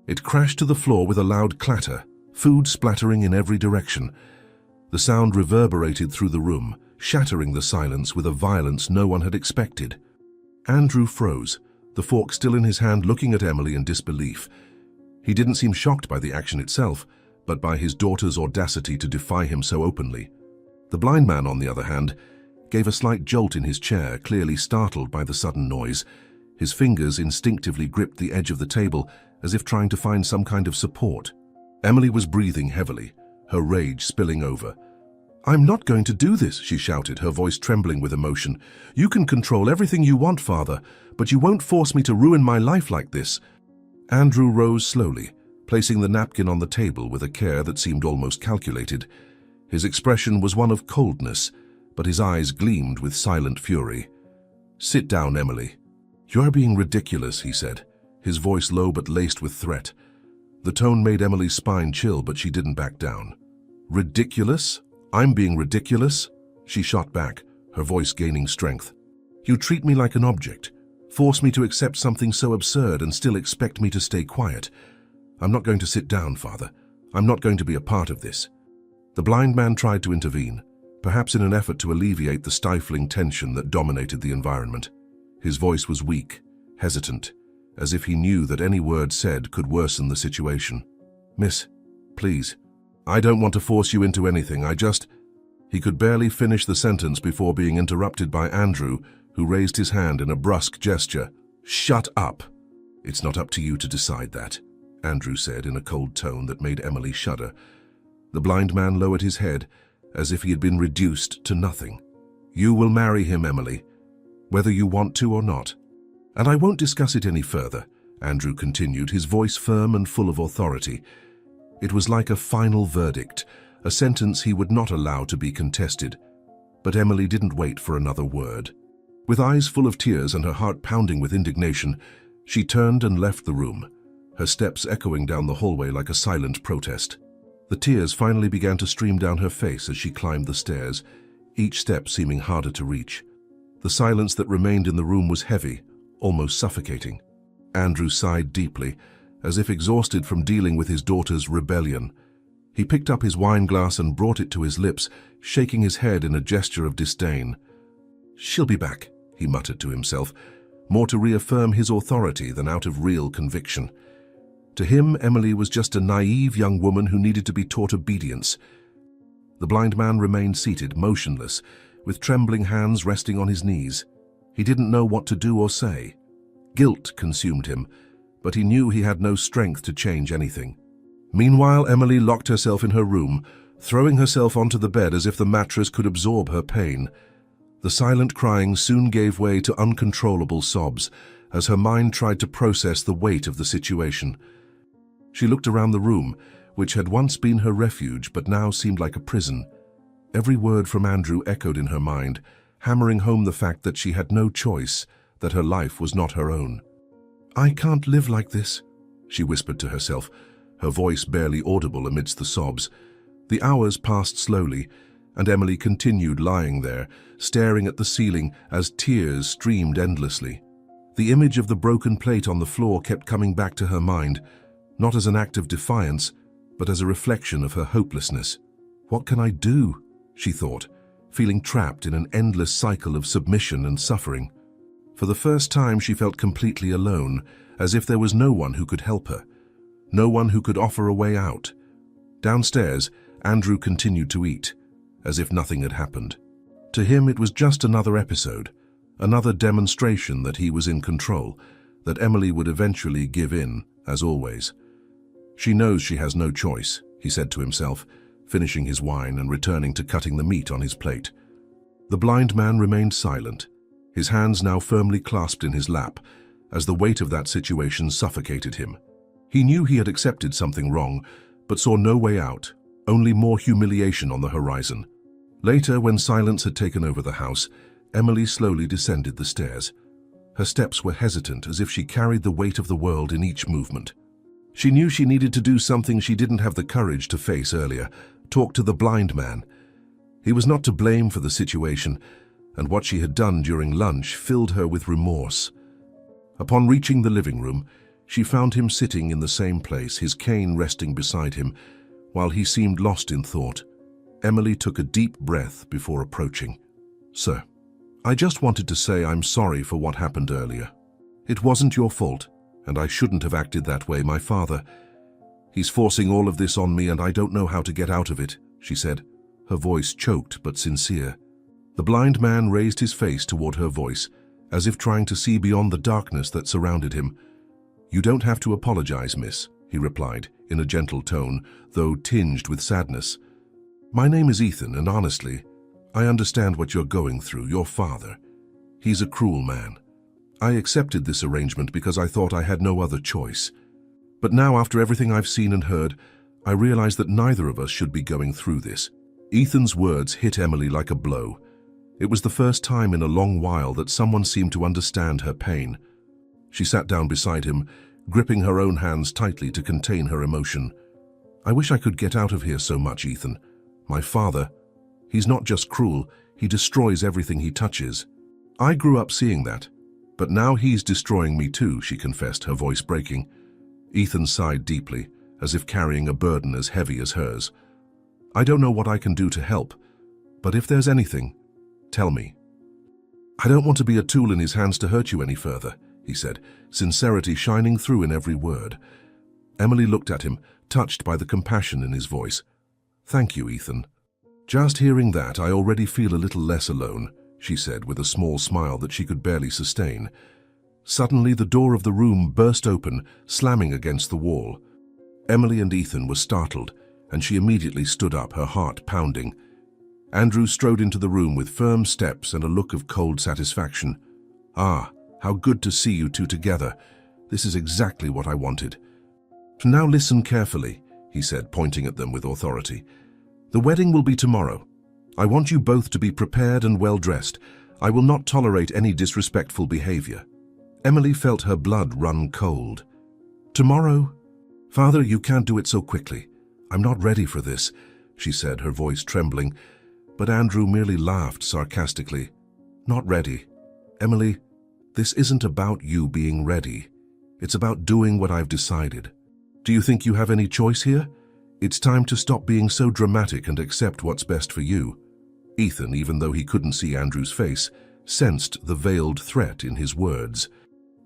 It crashed to the floor with a loud clatter, food splattering in every direction. The sound reverberated through the room, shattering the silence with a violence no one had expected. Andrew froze, the fork still in his hand, looking at Emily in disbelief. He didn't seem shocked by the action itself, but by his daughter's audacity to defy him so openly. The blind man, on the other hand, gave a slight jolt in his chair, clearly startled by the sudden noise. His fingers instinctively gripped the edge of the table, as if trying to find some kind of support. Emily was breathing heavily, her rage spilling over. "I'm not going to do this," she shouted, her voice trembling with emotion. "You can control everything you want, Father, but you won't force me to ruin my life like this." Andrew rose slowly, placing the napkin on the table with a care that seemed almost calculated. His expression was one of coldness, but his eyes gleamed with silent fury. "Sit down, Emily." "You're being ridiculous," he said, his voice low but laced with threat. The tone made Emily's spine chill, but she didn't back down. "Ridiculous? I'm being ridiculous?" she shot back, her voice gaining strength. "You treat me like an object, force me to accept something so absurd and still expect me to stay quiet. I'm not going to sit down, Father. I'm not going to be a part of this." The blind man tried to intervene, perhaps in an effort to alleviate the stifling tension that dominated the environment. His voice was weak, hesitant, as if he knew that any word said could worsen the situation. "Miss, please. I don't want to force you into anything, He could barely finish the sentence before being interrupted by Andrew, who raised his hand in a brusque gesture. "Shut up." "It's not up to you to decide that," Andrew said in a cold tone that made Emily shudder. The blind man lowered his head, as if he had been reduced to nothing. "You will marry him, Emily, whether you want to or not. And I won't discuss it any further, Andrew continued, his voice firm and full of authority. It was like a final verdict, a sentence he would not allow to be contested. But Emily didn't wait for another word. With eyes full of tears and her heart pounding with indignation, she turned and left the room, her steps echoing down the hallway like a silent protest. The tears finally began to stream down her face as she climbed the stairs, each step seeming harder to reach. The silence that remained in the room was heavy, almost suffocating. Andrew sighed deeply, as if exhausted from dealing with his daughter's rebellion. He picked up his wine glass and brought it to his lips, shaking his head in a gesture of disdain. "She'll be back," he muttered to himself, more to reaffirm his authority than out of real conviction. To him, Emily was just a naive young woman who needed to be taught obedience. The blind man remained seated, motionless, with trembling hands resting on his knees. He didn't know what to do or say. Guilt consumed him, but he knew he had no strength to change anything. Meanwhile, Emily locked herself in her room, throwing herself onto the bed as if the mattress could absorb her pain. The silent crying soon gave way to uncontrollable sobs as her mind tried to process the weight of the situation. She looked around the room, which had once been her refuge but now seemed like a prison. Every word from Andrew echoed in her mind, hammering home the fact that she had no choice, that her life was not her own. "I can't live like this," she whispered to herself, her voice barely audible amidst the sobs. The hours passed slowly, and Emily continued lying there, staring at the ceiling as tears streamed endlessly. The image of the broken plate on the floor kept coming back to her mind, not as an act of defiance, but as a reflection of her hopelessness. "What can I do?" she thought, feeling trapped in an endless cycle of submission and suffering. For the first time, she felt completely alone, as if there was no one who could help her, no one who could offer a way out. Downstairs, Andrew continued to eat, as if nothing had happened. To him, it was just another episode, another demonstration that he was in control, that Emily would eventually give in, as always. "She knows she has no choice," he said to himself, finishing his wine and returning to cutting the meat on his plate. The blind man remained silent, his hands now firmly clasped in his lap, as the weight of that situation suffocated him. He knew he had accepted something wrong, but saw no way out, only more humiliation on the horizon. Later, when silence had taken over the house, Emily slowly descended the stairs. Her steps were hesitant, as if she carried the weight of the world in each movement. She knew she needed to do something she didn't have the courage to face earlier, talk to the blind man. He was not to blame for the situation, and what she had done during lunch filled her with remorse. Upon reaching the living room, she found him sitting in the same place, his cane resting beside him, while he seemed lost in thought. Emily took a deep breath before approaching. "Sir, I just wanted to say I'm sorry for what happened earlier. It wasn't your fault, and I shouldn't have acted that way. My father, he's forcing all of this on me and I don't know how to get out of it," she said, her voice choked but sincere. The blind man raised his face toward her voice, as if trying to see beyond the darkness that surrounded him. "You don't have to apologize, miss," he replied, in a gentle tone, though tinged with sadness. "My name is Ethan, and honestly, I understand what you're going through. Your father, he's a cruel man. I accepted this arrangement because I thought I had no other choice. But now, after everything I've seen and heard, I realize that neither of us should be going through this." Ethan's words hit Emily like a blow. It was the first time in a long while that someone seemed to understand her pain. She sat down beside him, gripping her own hands tightly to contain her emotion. "I wish I could get out of here so much, Ethan. My father, he's not just cruel, he destroys everything he touches. I grew up seeing that, but now he's destroying me too," she confessed, her voice breaking. Ethan sighed deeply, as if carrying a burden as heavy as hers. "I don't know what I can do to help, but if there's anything, tell me." "I don't want to be a tool in his hands to hurt you any further," he said, sincerity shining through in every word. Emily looked at him, touched by the compassion in his voice. "Thank you, Ethan. Just hearing that, I already feel a little less alone," she said with a small smile that she could barely sustain. Suddenly, the door of the room burst open, slamming against the wall. Emily and Ethan were startled, and she immediately stood up, her heart pounding. Andrew strode into the room with firm steps and a look of cold satisfaction. "Ah, how good to see you two together. This is exactly what I wanted. Now listen carefully, he said, pointing at them with authority. The wedding will be tomorrow. I want you both to be prepared and well-dressed. I will not tolerate any disrespectful behavior. Emily felt her blood run cold. Tomorrow? Father, you can't do it so quickly. I'm not ready for this, she said, her voice trembling. But Andrew merely laughed sarcastically. Not ready. Emily, this isn't about you being ready. It's about doing what I've decided. Do you think you have any choice here? It's time to stop being so dramatic and accept what's best for you. Ethan, even though he couldn't see Andrew's face, sensed the veiled threat in his words.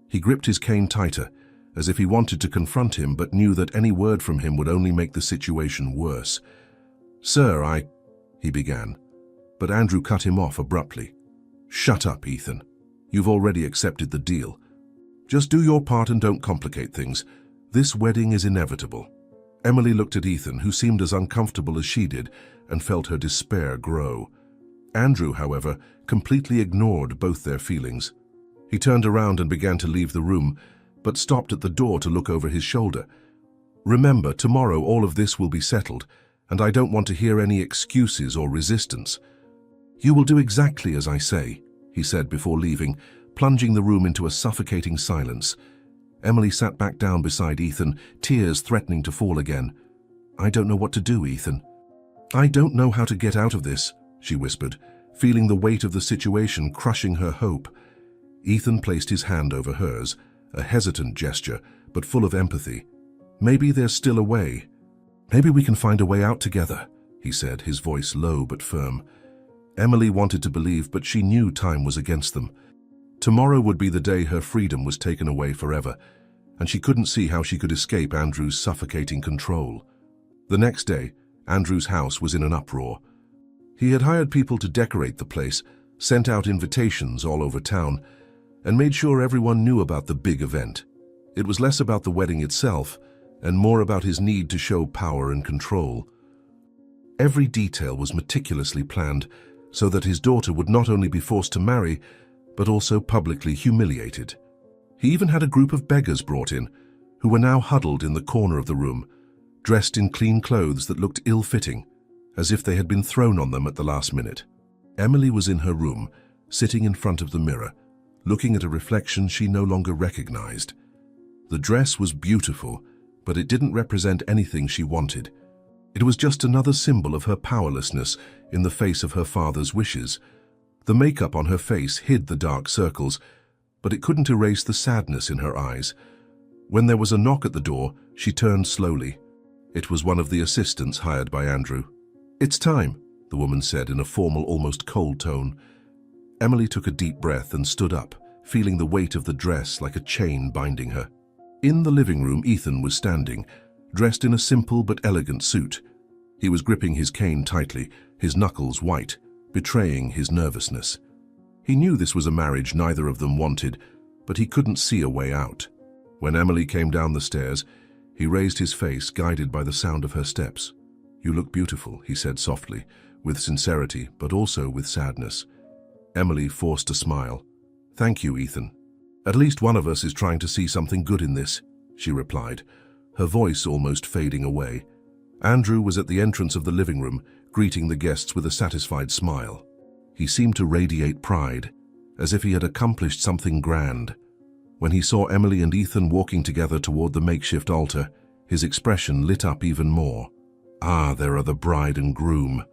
He gripped his cane tighter, as if he wanted to confront him but knew that any word from him would only make the situation worse. Sir, he began, but Andrew cut him off abruptly. Shut up, Ethan. You've already accepted the deal. Just do your part and don't complicate things. This wedding is inevitable. Emily looked at Ethan, who seemed as uncomfortable as she did, and felt her despair grow. Andrew, however, completely ignored both their feelings. He turned around and began to leave the room, but stopped at the door to look over his shoulder. Remember, tomorrow all of this will be settled, and I don't want to hear any excuses or resistance. You will do exactly as I say, he said before leaving, plunging the room into a suffocating silence. Emily sat back down beside Ethan, tears threatening to fall again. I don't know what to do, Ethan. I don't know how to get out of this, she whispered, feeling the weight of the situation crushing her hope. Ethan placed his hand over hers, a hesitant gesture, but full of empathy. Maybe there's still a way. Maybe we can find a way out together, he said, his voice low but firm. Emily wanted to believe, but she knew time was against them. Tomorrow would be the day her freedom was taken away forever, and she couldn't see how she could escape Andrew's suffocating control. The next day, Andrew's house was in an uproar. He had hired people to decorate the place, sent out invitations all over town, and made sure everyone knew about the big event. It was less about the wedding itself, and more about his need to show power and control. Every detail was meticulously planned, so that his daughter would not only be forced to marry, but also publicly humiliated. He even had a group of beggars brought in, who were now huddled in the corner of the room, dressed in clean clothes that looked ill-fitting, as if they had been thrown on them at the last minute. Emily was in her room, sitting in front of the mirror, looking at a reflection she no longer recognized. The dress was beautiful, but it didn't represent anything she wanted. It was just another symbol of her powerlessness in the face of her father's wishes. The makeup on her face hid the dark circles, but it couldn't erase the sadness in her eyes. When there was a knock at the door, she turned slowly. It was one of the assistants hired by Andrew. "It's time," the woman said in a formal, almost cold tone. Emily took a deep breath and stood up, feeling the weight of the dress like a chain binding her. In the living room, Ethan was standing, dressed in a simple but elegant suit. He was gripping his cane tightly, his knuckles white, betraying his nervousness. He knew this was a marriage neither of them wanted, but he couldn't see a way out. When Emily came down the stairs, he raised his face, guided by the sound of her steps. "You look beautiful," he said softly, with sincerity, but also with sadness. Emily forced a smile. "Thank you, Ethan. At least one of us is trying to see something good in this," she replied, her voice almost fading away. Andrew was at the entrance of the living room, greeting the guests with a satisfied smile. He seemed to radiate pride, as if he had accomplished something grand. When he saw Emily and Ethan walking together toward the makeshift altar, his expression lit up even more. "Ah, there are the bride and groom,"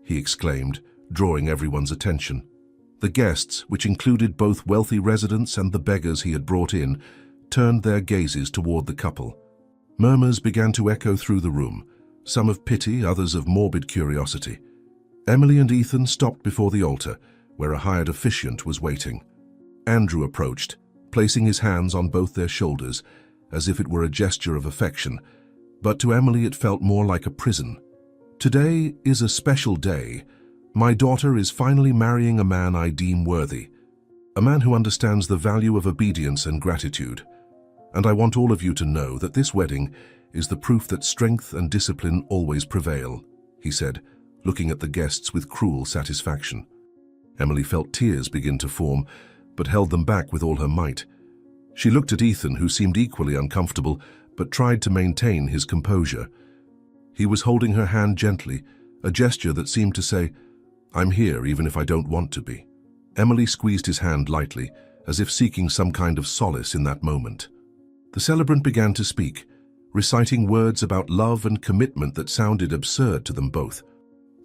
he exclaimed, drawing everyone's attention. The guests, which included both wealthy residents and the beggars he had brought in, turned their gazes toward the couple. Murmurs began to echo through the room, some of pity, others of morbid curiosity. Emily and Ethan stopped before the altar, where a hired officiant was waiting. Andrew approached, placing his hands on both their shoulders, as if it were a gesture of affection, but to Emily it felt more like a prison. "Today is a special day. My daughter is finally marrying a man I deem worthy, a man who understands the value of obedience and gratitude. And I want all of you to know that this wedding is the proof that strength and discipline always prevail," he said, looking at the guests with cruel satisfaction. Emily felt tears begin to form, but held them back with all her might. She looked at Ethan, who seemed equally uncomfortable, but tried to maintain his composure. He was holding her hand gently, a gesture that seemed to say, "I'm here even if I don't want to be." Emily squeezed his hand lightly, as if seeking some kind of solace in that moment. The celebrant began to speak, reciting words about love and commitment that sounded absurd to them both.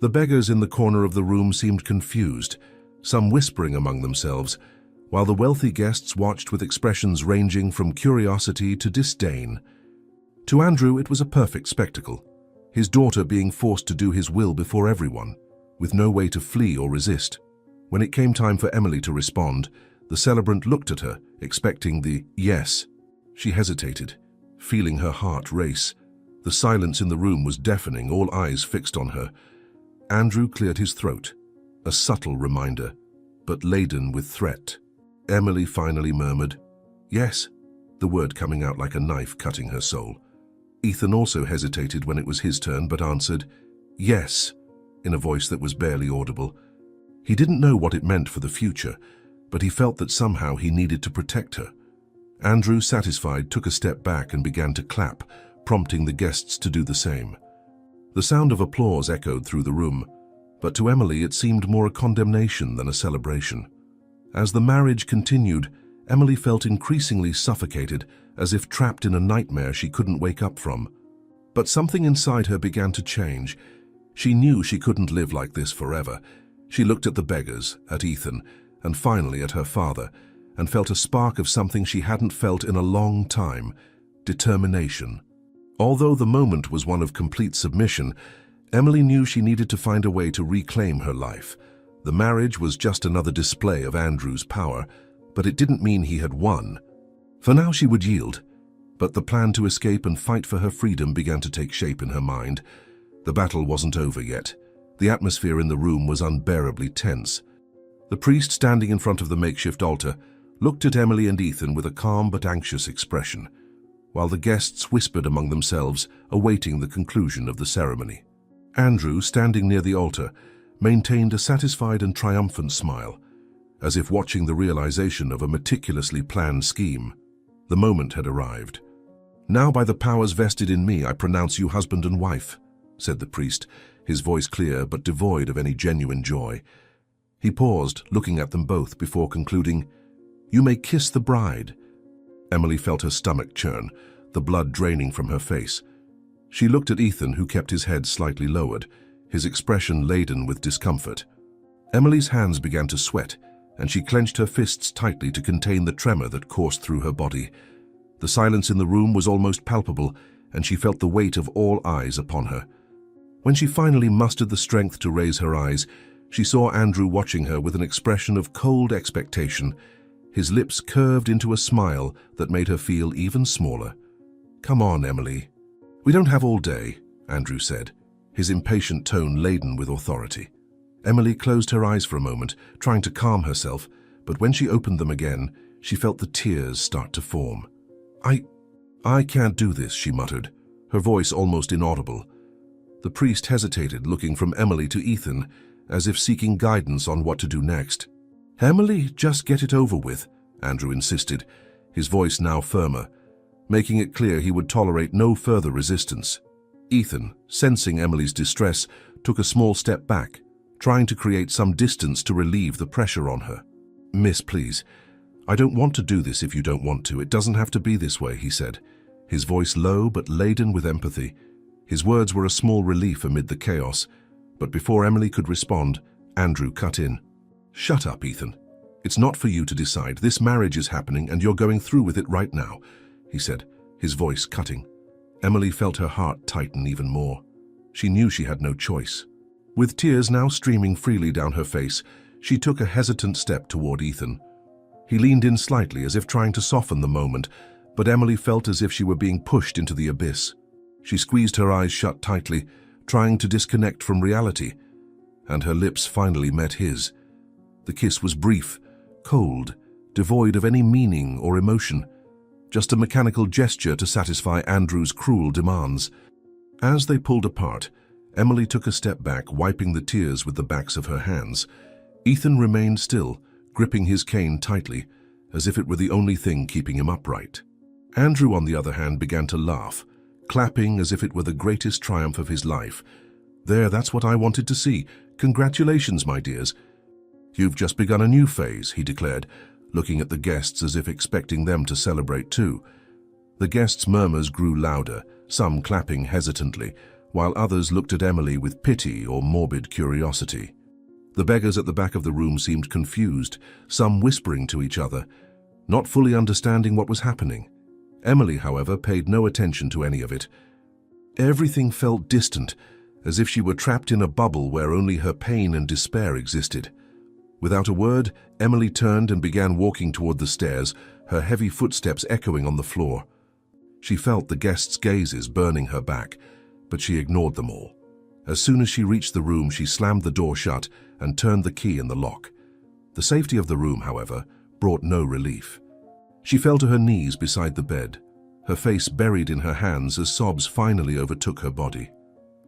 The beggars in the corner of the room seemed confused, some whispering among themselves, while the wealthy guests watched with expressions ranging from curiosity to disdain. To Andrew, it was a perfect spectacle, his daughter being forced to do his will before everyone, with no way to flee or resist. When it came time for Emily to respond, the celebrant looked at her, expecting the yes. She hesitated, feeling her heart race. The silence in the room was deafening, all eyes fixed on her. Andrew cleared his throat, a subtle reminder, but laden with threat. Emily finally murmured, "Yes," the word coming out like a knife cutting her soul. Ethan also hesitated when it was his turn, but answered, "Yes," in a voice that was barely audible. He didn't know what it meant for the future, but he felt that somehow he needed to protect her. Andrew, satisfied, took a step back and began to clap, prompting the guests to do the same. The sound of applause echoed through the room, but to Emily it seemed more a condemnation than a celebration. As the marriage continued, Emily felt increasingly suffocated, as if trapped in a nightmare she couldn't wake up from. But something inside her began to change. She knew she couldn't live like this forever. She looked at the beggars, at Ethan, and finally at her father, and felt a spark of something she hadn't felt in a long time: determination. Although the moment was one of complete submission, Emily knew she needed to find a way to reclaim her life. The marriage was just another display of Andrew's power, but it didn't mean he had won. For now she would yield, but the plan to escape and fight for her freedom began to take shape in her mind. The battle wasn't over yet. The atmosphere in the room was unbearably tense. The priest, standing in front of the makeshift altar, looked at Emily and Ethan with a calm but anxious expression, while the guests whispered among themselves, awaiting the conclusion of the ceremony. Andrew, standing near the altar, maintained a satisfied and triumphant smile, as if watching the realization of a meticulously planned scheme. The moment had arrived. "Now, by the powers vested in me, I pronounce you husband and wife," said the priest, his voice clear but devoid of any genuine joy. He paused, looking at them both, before concluding, "You may kiss the bride." Emily felt her stomach churn, the blood draining from her face. She looked at Ethan, who kept his head slightly lowered, his expression laden with discomfort. Emily's hands began to sweat, and she clenched her fists tightly to contain the tremor that coursed through her body. The silence in the room was almost palpable, and she felt the weight of all eyes upon her. When she finally mustered the strength to raise her eyes, she saw Andrew watching her with an expression of cold expectation. His lips curved into a smile that made her feel even smaller. "Come on, Emily." "We don't have all day," Andrew said, his impatient tone laden with authority. Emily closed her eyes for a moment, trying to calm herself, but when she opened them again, she felt the tears start to form. I can't do this," she muttered, her voice almost inaudible. The priest hesitated, looking from Emily to Ethan, as if seeking guidance on what to do next. "Emily, just get it over with," Andrew insisted, his voice now firmer, making it clear he would tolerate no further resistance. Ethan, sensing Emily's distress, took a small step back, trying to create some distance to relieve the pressure on her. "Miss, please, I don't want to do this if you don't want to. It doesn't have to be this way," he said, his voice low but laden with empathy. His words were a small relief amid the chaos, but before Emily could respond, Andrew cut in. "Shut up, Ethan. It's not for you to decide. This marriage is happening and you're going through with it right now," he said, his voice cutting. Emily felt her heart tighten even more. She knew she had no choice. With tears now streaming freely down her face, she took a hesitant step toward Ethan. He leaned in slightly, as if trying to soften the moment, but Emily felt as if she were being pushed into the abyss. She squeezed her eyes shut tightly, trying to disconnect from reality, and her lips finally met his. The kiss was brief, cold, devoid of any meaning or emotion, just a mechanical gesture to satisfy Andrew's cruel demands. As they pulled apart, Emily took a step back, wiping the tears with the backs of her hands. Ethan remained still, gripping his cane tightly, as if it were the only thing keeping him upright. Andrew, on the other hand, began to laugh, clapping as if it were the greatest triumph of his life. "There, that's what I wanted to see. Congratulations, my dears. You've just begun a new phase," he declared, looking at the guests as if expecting them to celebrate too. The guests' murmurs grew louder, some clapping hesitantly, while others looked at Emily with pity or morbid curiosity. The beggars at the back of the room seemed confused, some whispering to each other, not fully understanding what was happening. Emily, however, paid no attention to any of it. Everything felt distant, as if she were trapped in a bubble where only her pain and despair existed. Without a word, Emily turned and began walking toward the stairs, her heavy footsteps echoing on the floor. She felt the guests' gazes burning her back, but she ignored them all. As soon as she reached the room, she slammed the door shut and turned the key in the lock. The safety of the room, however, brought no relief. She fell to her knees beside the bed, her face buried in her hands as sobs finally overtook her body.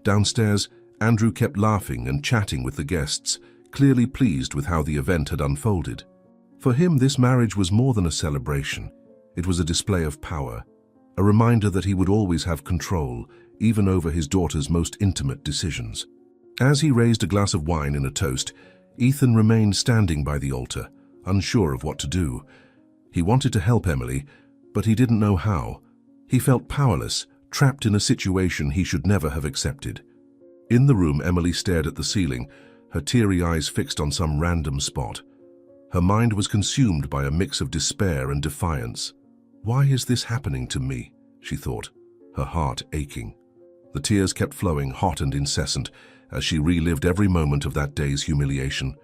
Downstairs, Andrew kept laughing and chatting with the guests, clearly pleased with how the event had unfolded. For him, this marriage was more than a celebration. It was a display of power, a reminder that he would always have control, even over his daughter's most intimate decisions. As he raised a glass of wine in a toast, Ethan remained standing by the altar, unsure of what to do. He wanted to help Emily, but he didn't know how. He felt powerless, trapped in a situation he should never have accepted. In the room, Emily stared at the ceiling, her teary eyes fixed on some random spot. Her mind was consumed by a mix of despair and defiance. "Why is this happening to me?" she thought, her heart aching. The tears kept flowing, hot and incessant, as she relived every moment of that day's humiliation.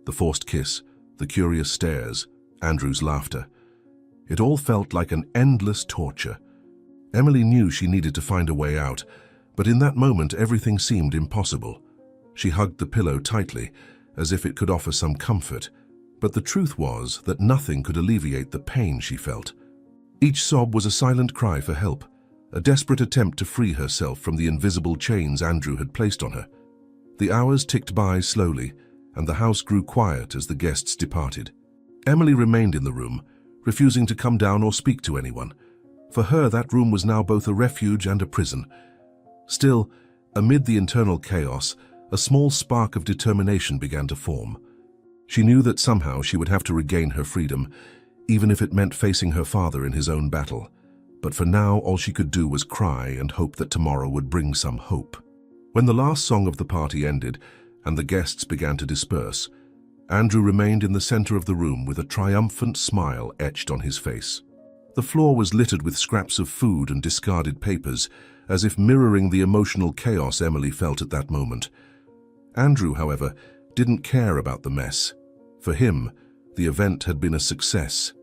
The forced kiss, the curious stares, Andrew's laughter. It all felt like an endless torture. Emily knew she needed to find a way out, but in that moment everything seemed impossible. She hugged the pillow tightly, as if it could offer some comfort, but the truth was that nothing could alleviate the pain she felt. Each sob was a silent cry for help, a desperate attempt to free herself from the invisible chains Andrew had placed on her. The hours ticked by slowly, and the house grew quiet as the guests departed. Emily remained in the room, refusing to come down or speak to anyone. For her, that room was now both a refuge and a prison. Still, amid the internal chaos, a small spark of determination began to form. She knew that somehow she would have to regain her freedom, even if it meant facing her father in his own battle. But for now, all she could do was cry and hope that tomorrow would bring some hope. When the last song of the party ended and the guests began to disperse, Andrew remained in the center of the room with a triumphant smile etched on his face. The floor was littered with scraps of food and discarded papers, as if mirroring the emotional chaos Emily felt at that moment. Andrew, however, didn't care about the mess. For him, the event had been a success.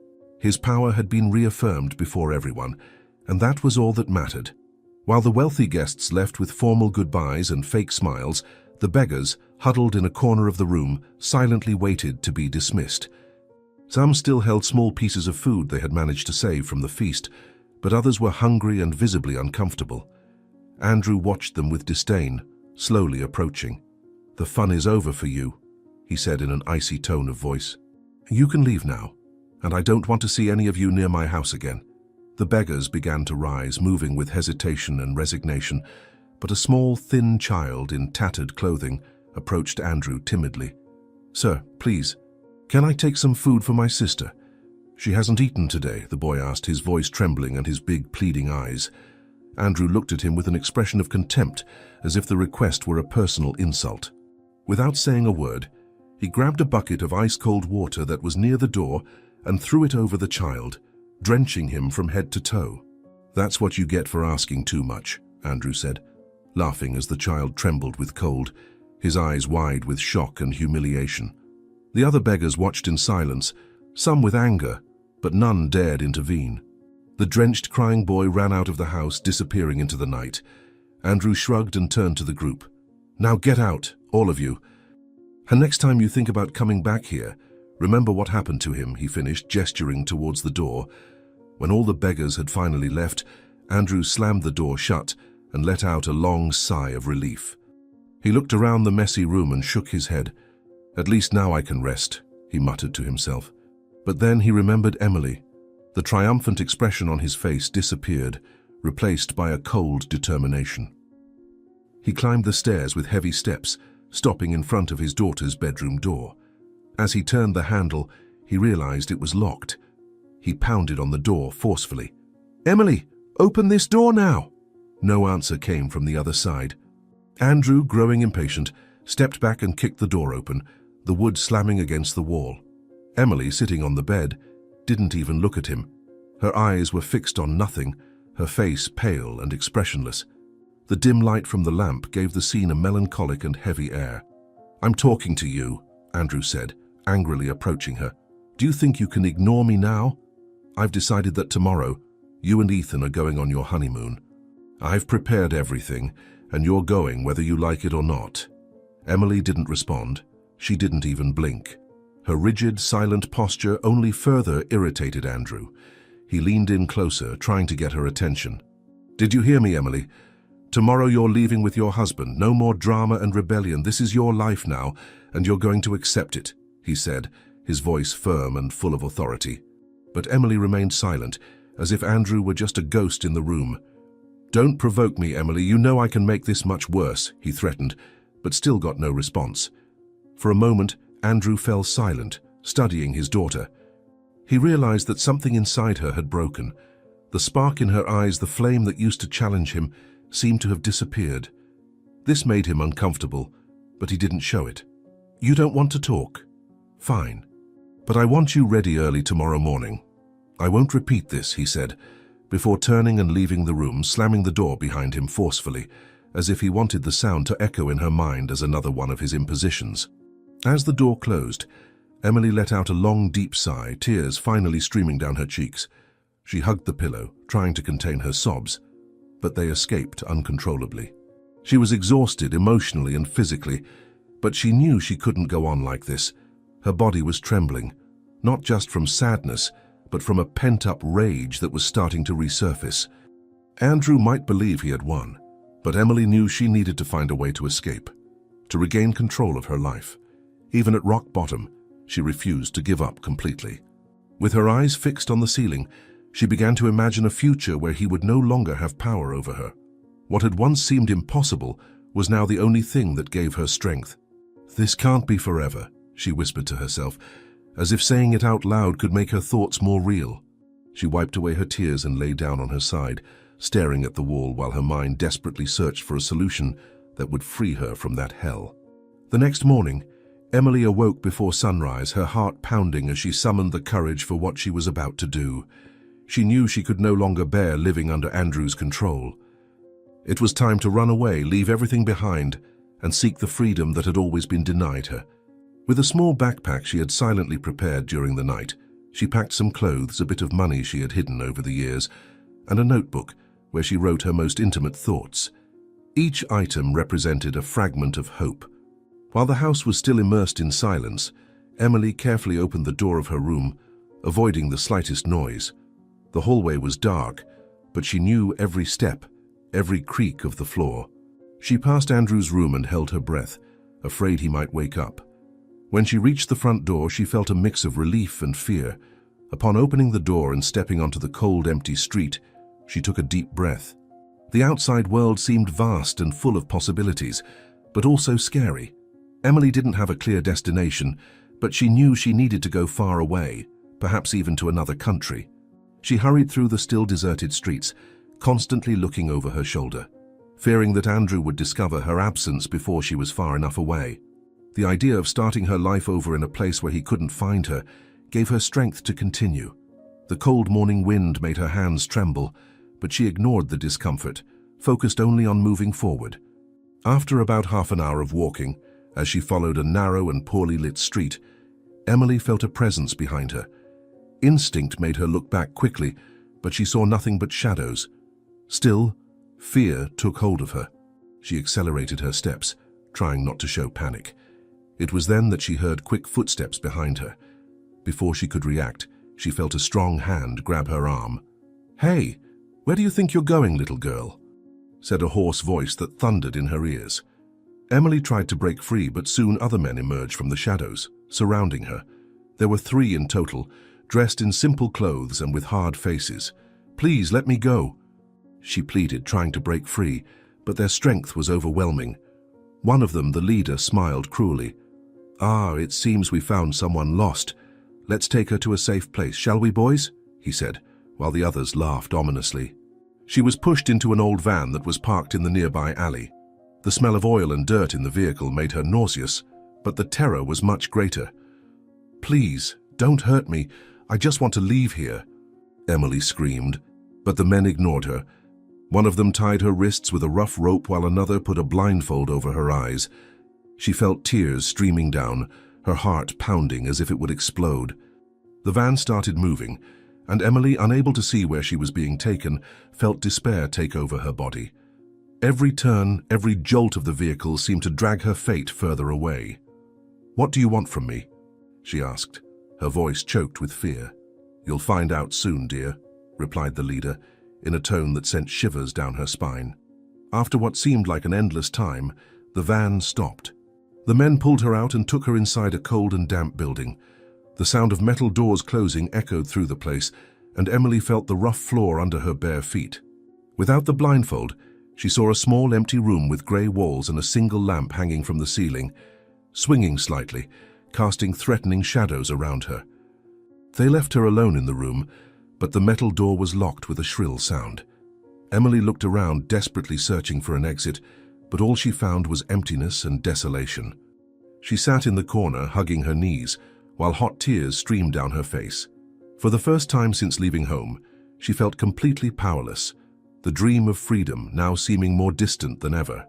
His power had been reaffirmed before everyone, and that was all that mattered. While the wealthy guests left with formal goodbyes and fake smiles, the beggars, huddled in a corner of the room, silently waited to be dismissed. Some still held small pieces of food they had managed to save from the feast, but others were hungry and visibly uncomfortable. Andrew watched them with disdain, slowly approaching. "The fun is over for you," he said in an icy tone of voice. "You can leave now, and I don't want to see any of you near my house again." The beggars began to rise, moving with hesitation and resignation, but a small, thin child in tattered clothing approached Andrew timidly. "Sir, please, can I take some food for my sister? She hasn't eaten today," the boy asked, his voice trembling and his big, pleading eyes. Andrew looked at him with an expression of contempt, as if the request were a personal insult. Without saying a word, he grabbed a bucket of ice-cold water that was near the door and threw it over the child, drenching him from head to toe. "That's what you get for asking too much," Andrew said, laughing as the child trembled with cold, his eyes wide with shock and humiliation. The other beggars watched in silence, some with anger, but none dared intervene. The drenched, crying boy ran out of the house, disappearing into the night. Andrew shrugged and turned to the group. "Now get out, all of you. And next time you think about coming back here, remember what happened to him," he finished, gesturing towards the door. When all the beggars had finally left, Andrew slammed the door shut and let out a long sigh of relief. He looked around the messy room and shook his head. "At least now I can rest," he muttered to himself. But then he remembered Emily. The triumphant expression on his face disappeared, replaced by a cold determination. He climbed the stairs with heavy steps, stopping in front of his daughter's bedroom door. As he turned the handle, he realized it was locked. He pounded on the door forcefully. "Emily, open this door now!" No answer came from the other side. Andrew, growing impatient, stepped back and kicked the door open, the wood slamming against the wall. Emily, sitting on the bed, didn't even look at him. Her eyes were fixed on nothing, her face pale and expressionless. The dim light from the lamp gave the scene a melancholic and heavy air. "I'm talking to you," Andrew said, angrily approaching her. "Do you think you can ignore me now? I've decided that tomorrow, you and Ethan are going on your honeymoon. I've prepared everything, and you're going whether you like it or not." Emily didn't respond. She didn't even blink. Her rigid, silent posture only further irritated Andrew. He leaned in closer, trying to get her attention. "Did you hear me, Emily? Tomorrow you're leaving with your husband. No more drama and rebellion. This is your life now, and you're going to accept it," he said, his voice firm and full of authority. But Emily remained silent, as if Andrew were just a ghost in the room. "Don't provoke me, Emily. You know I can make this much worse," he threatened, but still got no response. For a moment, Andrew fell silent, studying his daughter. He realized that something inside her had broken. The spark in her eyes, the flame that used to challenge him, seemed to have disappeared. This made him uncomfortable, but he didn't show it. "You don't want to talk? Fine. But I want you ready early tomorrow morning. I won't repeat this," he said, before turning and leaving the room, slamming the door behind him forcefully, as if he wanted the sound to echo in her mind as another one of his impositions. As the door closed, Emily let out a long, deep sigh, tears finally streaming down her cheeks. She hugged the pillow, trying to contain her sobs, but they escaped uncontrollably. She was exhausted emotionally and physically, but she knew she couldn't go on like this. Her body was trembling, not just from sadness, but from a pent-up rage that was starting to resurface. Andrew might believe he had won, but Emily knew she needed to find a way to escape, to regain control of her life. Even at rock bottom, she refused to give up completely. With her eyes fixed on the ceiling, she began to imagine a future where he would no longer have power over her. What had once seemed impossible was now the only thing that gave her strength. "This can't be forever," she whispered to herself, as if saying it out loud could make her thoughts more real. She wiped away her tears and lay down on her side, staring at the wall while her mind desperately searched for a solution that would free her from that hell. The next morning, Emily awoke before sunrise, her heart pounding as she summoned the courage for what she was about to do. She knew she could no longer bear living under Andrew's control. It was time to run away, leave everything behind, and seek the freedom that had always been denied her. With a small backpack she had silently prepared during the night, she packed some clothes, a bit of money she had hidden over the years, and a notebook where she wrote her most intimate thoughts. Each item represented a fragment of hope. While the house was still immersed in silence, Emily carefully opened the door of her room, avoiding the slightest noise. The hallway was dark, but she knew every step, every creak of the floor. She passed Andrew's room and held her breath, afraid he might wake up. When she reached the front door, she felt a mix of relief and fear. Upon opening the door and stepping onto the cold, empty street, she took a deep breath. The outside world seemed vast and full of possibilities, but also scary. Emily didn't have a clear destination, but she knew she needed to go far away, perhaps even to another country. She hurried through the still deserted streets, constantly looking over her shoulder, fearing that Andrew would discover her absence before she was far enough away. The idea of starting her life over in a place where he couldn't find her gave her strength to continue. The cold morning wind made her hands tremble, but she ignored the discomfort, focused only on moving forward. After about half an hour of walking, as she followed a narrow and poorly lit street, Emily felt a presence behind her. Instinct made her look back quickly, but she saw nothing but shadows. Still, fear took hold of her. She accelerated her steps, trying not to show panic. It was then that she heard quick footsteps behind her. Before she could react, she felt a strong hand grab her arm. "Hey, where do you think you're going, little girl?" said a hoarse voice that thundered in her ears. Emily tried to break free, but soon other men emerged from the shadows, surrounding her. There were 3 in total, dressed in simple clothes and with hard faces. "Please, let me go," she pleaded, trying to break free, but their strength was overwhelming. One of them, the leader, smiled cruelly. "Ah, it seems we found someone lost. Let's take her to a safe place, shall we, boys?" he said, while the others laughed ominously. She was pushed into an old van that was parked in the nearby alley. The smell of oil and dirt in the vehicle made her nauseous, but the terror was much greater. "Please, don't hurt me. I just want to leave here," Emily screamed, but the men ignored her. One of them tied her wrists with a rough rope while another put a blindfold over her eyes. She felt tears streaming down, her heart pounding as if it would explode. The van started moving, and Emily, unable to see where she was being taken, felt despair take over her body. Every turn, every jolt of the vehicle seemed to drag her fate further away. "What do you want from me?" she asked, her voice choked with fear. "You'll find out soon, dear," replied the leader, in a tone that sent shivers down her spine. After what seemed like an endless time, the van stopped. The men pulled her out and took her inside a cold and damp building. The sound of metal doors closing echoed through the place, and Emily felt the rough floor under her bare feet. Without the blindfold, she saw a small empty room with grey walls and a single lamp hanging from the ceiling, swinging slightly, casting threatening shadows around her. They left her alone in the room, but the metal door was locked with a shrill sound. Emily looked around, desperately searching for an exit, but all she found was emptiness and desolation. She sat in the corner, hugging her knees, while hot tears streamed down her face. For the first time since leaving home, she felt completely powerless, the dream of freedom now seeming more distant than ever.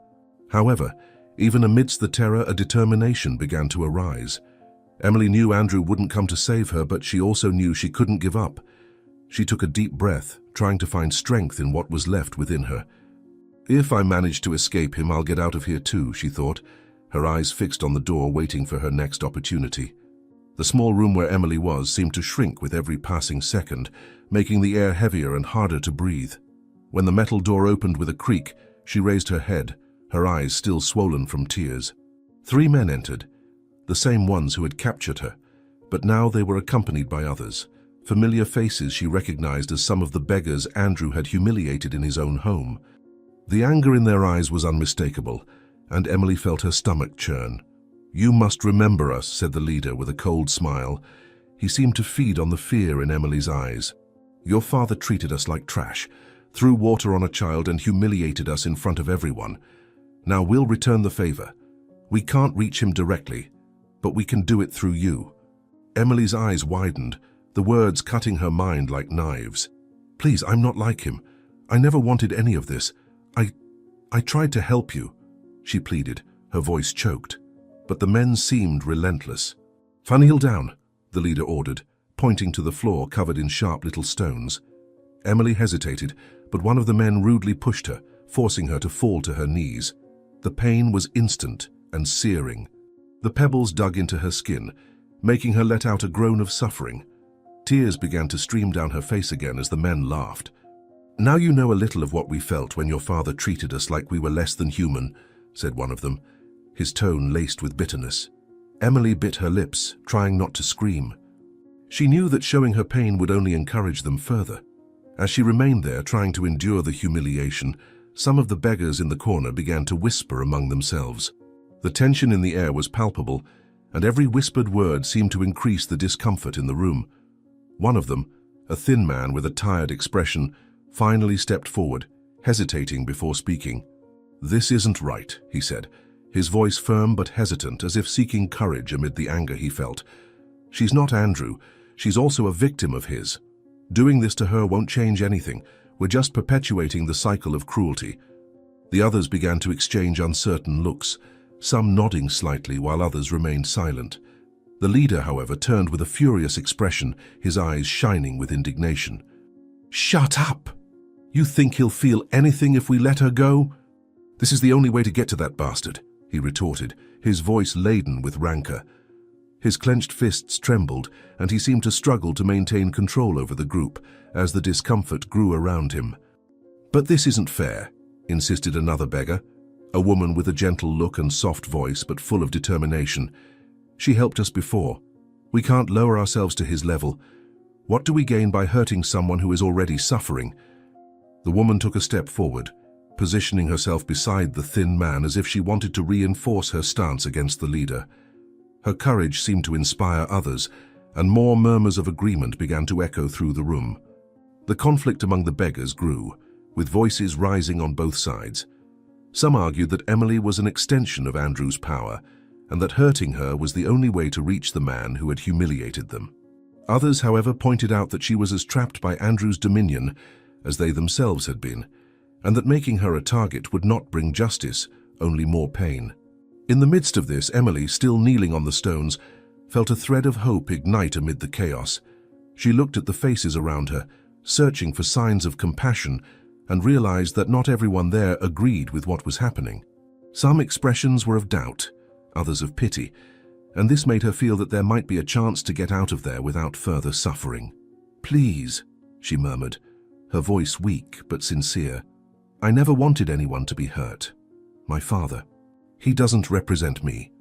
However, even amidst the terror, a determination began to arise. Emily knew Andrew wouldn't come to save her, but she also knew she couldn't give up. She took a deep breath, trying to find strength in what was left within her. "If I manage to escape him, I'll get out of here too," she thought, her eyes fixed on the door, waiting for her next opportunity. The small room where Emily was seemed to shrink with every passing second, making the air heavier and harder to breathe. When the metal door opened with a creak, she raised her head, her eyes still swollen from tears. 3 men entered, the same ones who had captured her, but now they were accompanied by others, familiar faces she recognized as some of the beggars Andrew had humiliated in his own home. The anger in their eyes was unmistakable, and Emily felt her stomach churn. "You must remember us," said the leader with a cold smile. He seemed to feed on the fear in Emily's eyes. "Your father treated us like trash, threw water on a child and humiliated us in front of everyone. Now we'll return the favor. We can't reach him directly, but we can do it through you." Emily's eyes widened, the words cutting her mind like knives. "Please, I'm not like him. I never wanted any of this. I tried to help you," she pleaded, her voice choked. But the men seemed relentless. "Kneel down," the leader ordered, pointing to the floor covered in sharp little stones. Emily hesitated, but one of the men rudely pushed her, forcing her to fall to her knees. The pain was instant and searing. The pebbles dug into her skin, making her let out a groan of suffering. Tears began to stream down her face again as the men laughed. "Now you know a little of what we felt when your father treated us like we were less than human," said one of them, his tone laced with bitterness. Emily bit her lips, trying not to scream. She knew that showing her pain would only encourage them further. As she remained there, trying to endure the humiliation, some of the beggars in the corner began to whisper among themselves. The tension in the air was palpable, and every whispered word seemed to increase the discomfort in the room. One of them, a thin man with a tired expression, finally stepped forward, hesitating before speaking. "This isn't right," he said, his voice firm but hesitant, as if seeking courage amid the anger he felt. "She's not Andrew. She's also a victim of his. Doing this to her won't change anything. We're just perpetuating the cycle of cruelty." The others began to exchange uncertain looks, some nodding slightly while others remained silent. The leader, however, turned with a furious expression, his eyes shining with indignation. "Shut up! You think he'll feel anything if we let her go?" "This is the only way to get to that bastard," he retorted, his voice laden with rancor. His clenched fists trembled, and he seemed to struggle to maintain control over the group as the discomfort grew around him. "But this isn't fair," insisted another beggar, a woman with a gentle look and soft voice but full of determination. "She helped us before. We can't lower ourselves to his level. What do we gain by hurting someone who is already suffering? The woman took a step forward, positioning herself beside the thin man as if she wanted to reinforce her stance against the leader. Her courage seemed to inspire others, and more murmurs of agreement began to echo through the room. The conflict among the beggars grew, with voices rising on both sides. Some argued that Emily was an extension of Andrew's power, and that hurting her was the only way to reach the man who had humiliated them. Others, however, pointed out that she was as trapped by Andrew's dominion as they themselves had been, and that making her a target would not bring justice, only more pain. In the midst of this, Emily, still kneeling on the stones, felt a thread of hope ignite amid the chaos. She looked at the faces around her, searching for signs of compassion, and realized that not everyone there agreed with what was happening. Some expressions were of doubt, others of pity, and this made her feel that there might be a chance to get out of there without further suffering. "Please," she murmured, her voice weak but sincere. "I never wanted anyone to be hurt. My father. He doesn't represent me.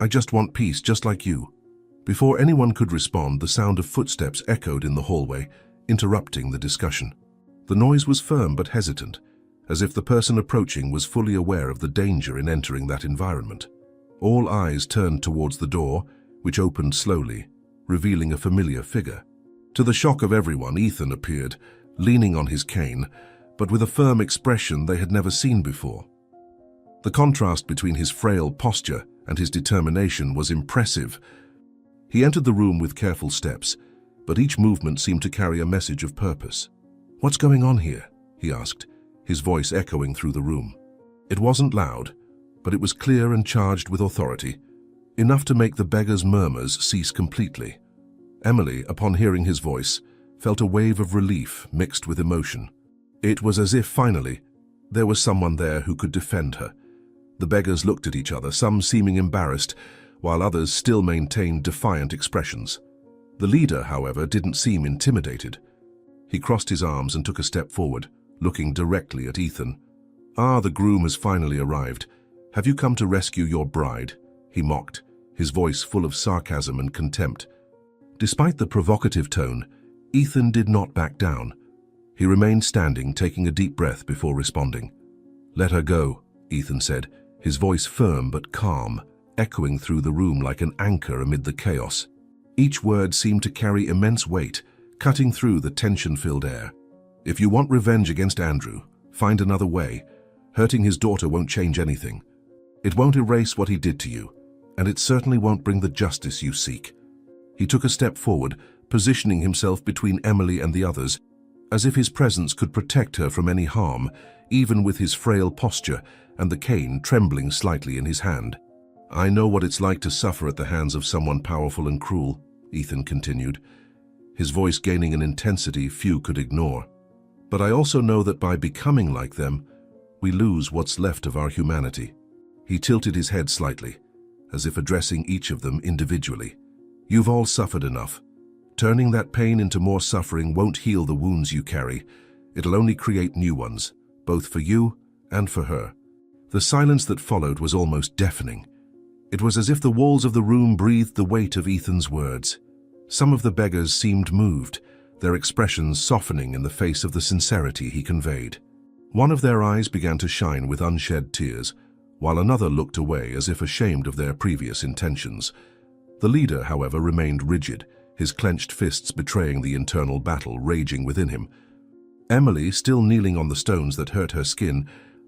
I just want peace, just like you." Before anyone could respond, the sound of footsteps echoed in the hallway, interrupting the discussion. The noise was firm but hesitant, as if the person approaching was fully aware of the danger in entering that environment. All eyes turned towards the door, which opened slowly, revealing a familiar figure. To the shock of everyone, Ethan appeared, leaning on his cane, but with a firm expression they had never seen before. The contrast between his frail posture and his determination was impressive. He entered the room with careful steps, but each movement seemed to carry a message of purpose. "What's going on here?" he asked, his voice echoing through the room. It wasn't loud, but it was clear and charged with authority, enough to make the beggar's murmurs cease completely. Emily, upon hearing his voice, felt a wave of relief mixed with emotion. It was as if, finally, there was someone there who could defend her. The beggars looked at each other, some seeming embarrassed, while others still maintained defiant expressions. The leader, however, didn't seem intimidated. He crossed his arms and took a step forward, looking directly at Ethan. "Ah, the groom has finally arrived. Have you come to rescue your bride?" he mocked, his voice full of sarcasm and contempt. Despite the provocative tone, Ethan did not back down. He remained standing, taking a deep breath before responding. "Let her go," Ethan said, his voice firm but calm, echoing through the room like an anchor amid the chaos. Each word seemed to carry immense weight, cutting through the tension-filled air. "If you want revenge against Andrew, find another way. Hurting his daughter won't change anything. It won't erase what he did to you, and it certainly won't bring the justice you seek." He took a step forward, positioning himself between Emily and the others, as if his presence could protect her from any harm, even with his frail posture and the cane trembling slightly in his hand. "I know what it's like to suffer at the hands of someone powerful and cruel," Ethan continued, his voice gaining an intensity few could ignore. "But I also know that by becoming like them, we lose what's left of our humanity." He tilted his head slightly, as if addressing each of them individually. "You've all suffered enough. Turning that pain into more suffering won't heal the wounds you carry. It'll only create new ones, both for you and for her." The silence that followed was almost deafening. It was as if the walls of the room breathed the weight of Ethan's words. Some of the beggars seemed moved, their expressions softening in the face of the sincerity he conveyed. One of their eyes began to shine with unshed tears, while another looked away as if ashamed of their previous intentions. The leader, however, remained rigid, his clenched fists betraying the internal battle raging within him. Emily, still kneeling on the stones that hurt her skin,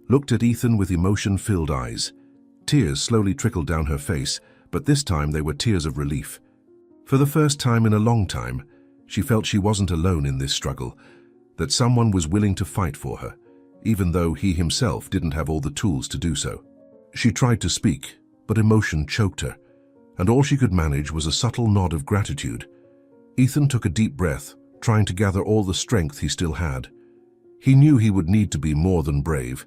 looked at Ethan with emotion-filled eyes. Tears slowly trickled down her face, but this time they were tears of relief. For the first time in a long time, she felt she wasn't alone in this struggle, that someone was willing to fight for her, even though he himself didn't have all the tools to do so. She tried to speak, but emotion choked her, and all she could manage was a subtle nod of gratitude. Ethan took a deep breath, trying to gather all the strength he still had. He knew he would need to be more than brave.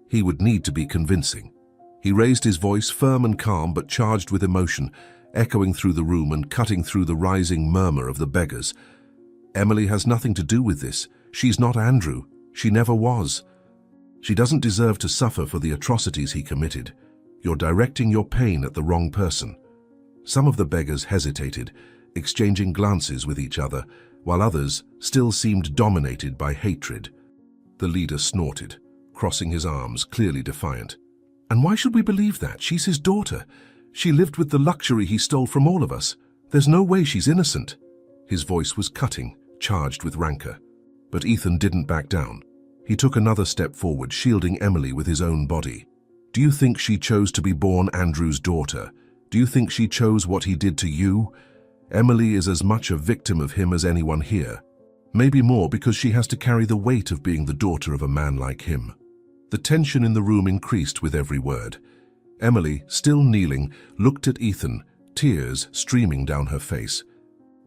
He would need to be convincing. He raised his voice, firm and calm but charged with emotion, echoing through the room and cutting through the rising murmur of the beggars. "Emily has nothing to do with this. She's not Andrew. She never was. She doesn't deserve to suffer for the atrocities he committed. You're directing your pain at the wrong person." Some of the beggars hesitated, exchanging glances with each other, while others still seemed dominated by hatred. The leader snorted, crossing his arms, clearly defiant. "And why should we believe that? She's his daughter. She lived with the luxury he stole from all of us. There's no way she's innocent." His voice was cutting, charged with rancor. But Ethan didn't back down. He took another step forward, shielding Emily with his own body. "Do you think she chose to be born Andrew's daughter? Do you think she chose what he did to you? Emily is as much a victim of him as anyone here. Maybe more, because she has to carry the weight of being the daughter of a man like him." The tension in the room increased with every word. Emily, still kneeling, looked at Ethan, tears streaming down her face.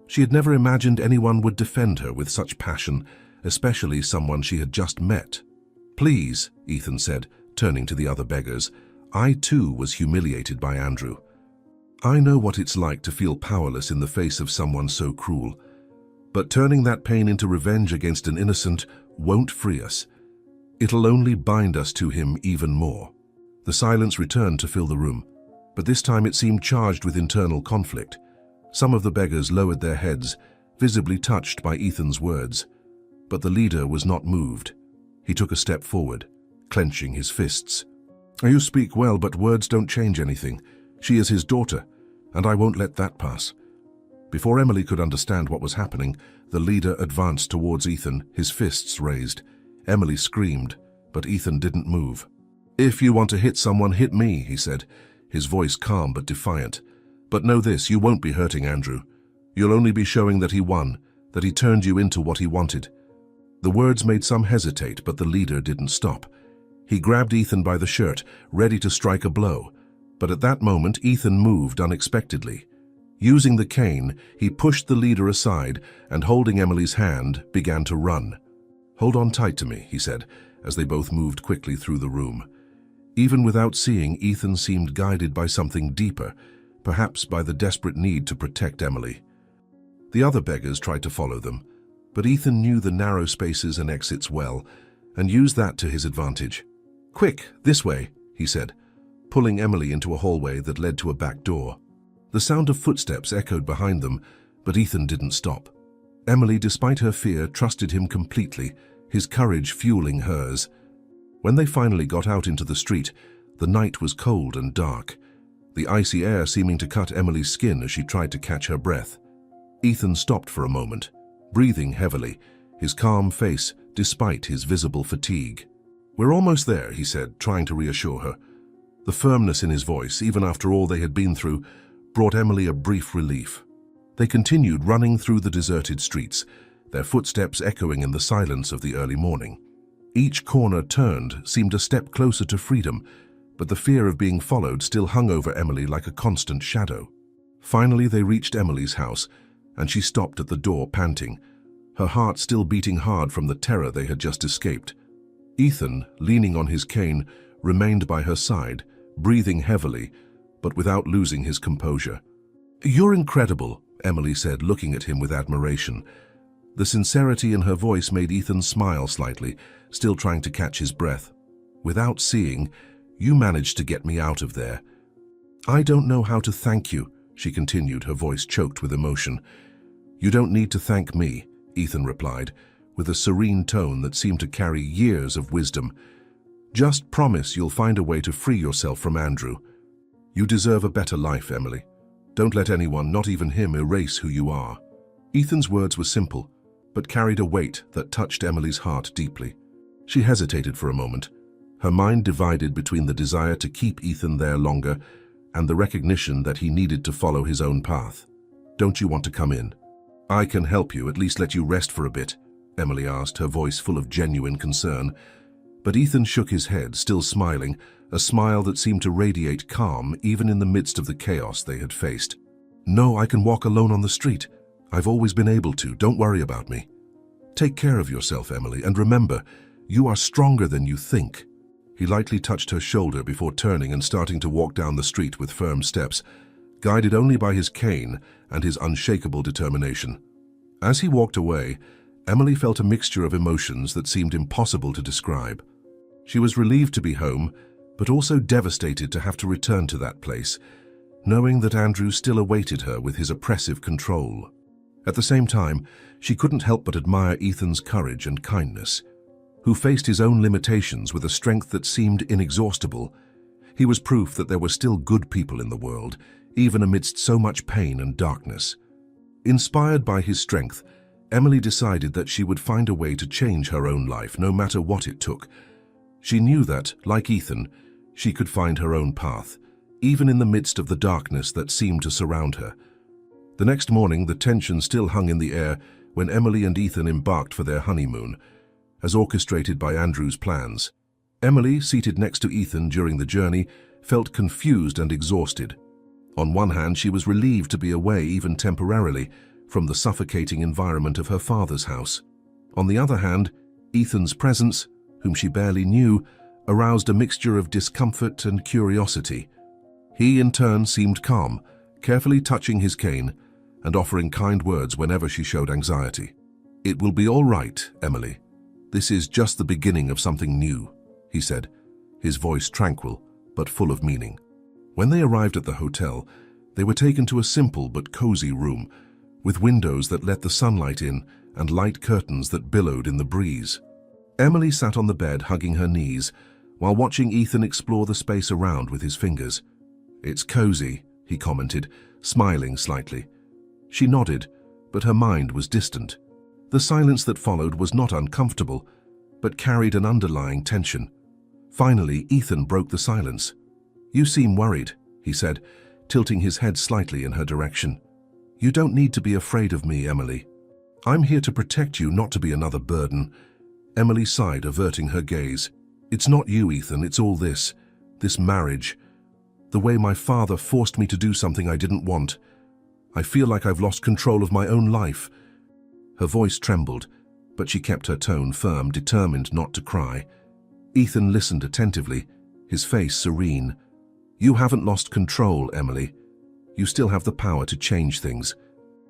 She had never imagined anyone would defend her with such passion, especially someone she had just met. "Please," Ethan said, turning to the other beggars, "I too was humiliated by Andrew. I know what it's like to feel powerless in the face of someone so cruel. But turning that pain into revenge against an innocent won't free us. It'll only bind us to him even more." The silence returned to fill the room, but this time it seemed charged with internal conflict. Some of the beggars lowered their heads, visibly touched by Ethan's words. But the leader was not moved. He took a step forward, clenching his fists. "You speak well, but words don't change anything. She is his daughter, and I won't let that pass." Before Emily could understand what was happening, the leader advanced towards Ethan, his fists raised. Emily screamed, but Ethan didn't move. "If you want to hit someone, hit me," he said, his voice calm but defiant. "But know this, you won't be hurting Andrew. You'll only be showing that he won, that he turned you into what he wanted." The words made some hesitate, but the leader didn't stop. He grabbed Ethan by the shirt, ready to strike a blow. But at that moment, Ethan moved unexpectedly. Using the cane, he pushed the leader aside and, holding Emily's hand, began to run. "Hold on tight to me," he said, as they both moved quickly through the room. Even without seeing, Ethan seemed guided by something deeper, perhaps by the desperate need to protect Emily. The other beggars tried to follow them, but Ethan knew the narrow spaces and exits well, and used that to his advantage. "Quick, this way," he said, pulling Emily into a hallway that led to a back door. The sound of footsteps echoed behind them, but Ethan didn't stop. Emily, despite her fear, trusted him completely, his courage fueling hers. When they finally got out into the street, the night was cold and dark, the icy air seeming to cut Emily's skin as she tried to catch her breath. Ethan stopped for a moment, breathing heavily, his calm face despite his visible fatigue. "We're almost there," he said, trying to reassure her. The firmness in his voice, even after all they had been through, brought Emily a brief relief. They continued running through the deserted streets, their footsteps echoing in the silence of the early morning. Each corner turned seemed a step closer to freedom, but the fear of being followed still hung over Emily like a constant shadow. Finally, they reached Emily's house, and she stopped at the door, panting, her heart still beating hard from the terror they had just escaped. Ethan, leaning on his cane, remained by her side, breathing heavily, but without losing his composure. "You're incredible," Emily said, looking at him with admiration. The sincerity in her voice made Ethan smile slightly, still trying to catch his breath. "Without seeing, you managed to get me out of there." "I don't know how to thank you," she continued, her voice choked with emotion. "You don't need to thank me," Ethan replied, with a serene tone that seemed to carry years of wisdom. "Just promise you'll find a way to free yourself from Andrew. You deserve a better life, Emily. Don't let anyone, not even him, erase who you are." Ethan's words were simple, but carried a weight that touched Emily's heart deeply. She hesitated for a moment, her mind divided between the desire to keep Ethan there longer and the recognition that he needed to follow his own path. "Don't you want to come in? I can help you, at least let you rest for a bit," Emily asked, her voice full of genuine concern. But Ethan shook his head, still smiling, a smile that seemed to radiate calm even in the midst of the chaos they had faced. "No, I can walk alone on the street. I've always been able to. Don't worry about me. Take care of yourself, Emily, and remember, you are stronger than you think." He lightly touched her shoulder before turning and starting to walk down the street with firm steps, guided only by his cane and his unshakable determination. As he walked away, Emily felt a mixture of emotions that seemed impossible to describe. She was relieved to be home, but also devastated to have to return to that place, knowing that Andrew still awaited her with his oppressive control. At the same time, she couldn't help but admire Ethan's courage and kindness, who faced his own limitations with a strength that seemed inexhaustible. He was proof that there were still good people in the world, even amidst so much pain and darkness. Inspired by his strength, Emily decided that she would find a way to change her own life, no matter what it took. She knew that, like Ethan, she could find her own path, even in the midst of the darkness that seemed to surround her. The next morning, the tension still hung in the air when Emily and Ethan embarked for their honeymoon, as orchestrated by Andrew's plans. Emily, seated next to Ethan during the journey, felt confused and exhausted. On one hand, she was relieved to be away, even temporarily, from the suffocating environment of her father's house. On the other hand, Ethan's presence, whom she barely knew, aroused a mixture of discomfort and curiosity. He, in turn, seemed calm, carefully touching his cane and offering kind words whenever she showed anxiety. "It will be all right, Emily. This is just the beginning of something new," he said, his voice tranquil but full of meaning. When they arrived at the hotel, they were taken to a simple but cozy room, with windows that let the sunlight in and light curtains that billowed in the breeze. Emily sat on the bed, hugging her knees, while watching Ethan explore the space around with his fingers. "It's cozy," he commented, smiling slightly. She nodded, but her mind was distant. The silence that followed was not uncomfortable, but carried an underlying tension. Finally, Ethan broke the silence. "You seem worried," he said, tilting his head slightly in her direction. "You don't need to be afraid of me, Emily. I'm here to protect you, not to be another burden." Emily sighed, averting her gaze. "It's not you, Ethan, it's all this marriage. The way my father forced me to do something I didn't want. I feel like I've lost control of my own life." Her voice trembled, but she kept her tone firm, determined not to cry. Ethan listened attentively, his face serene. "You haven't lost control, Emily. You still have the power to change things.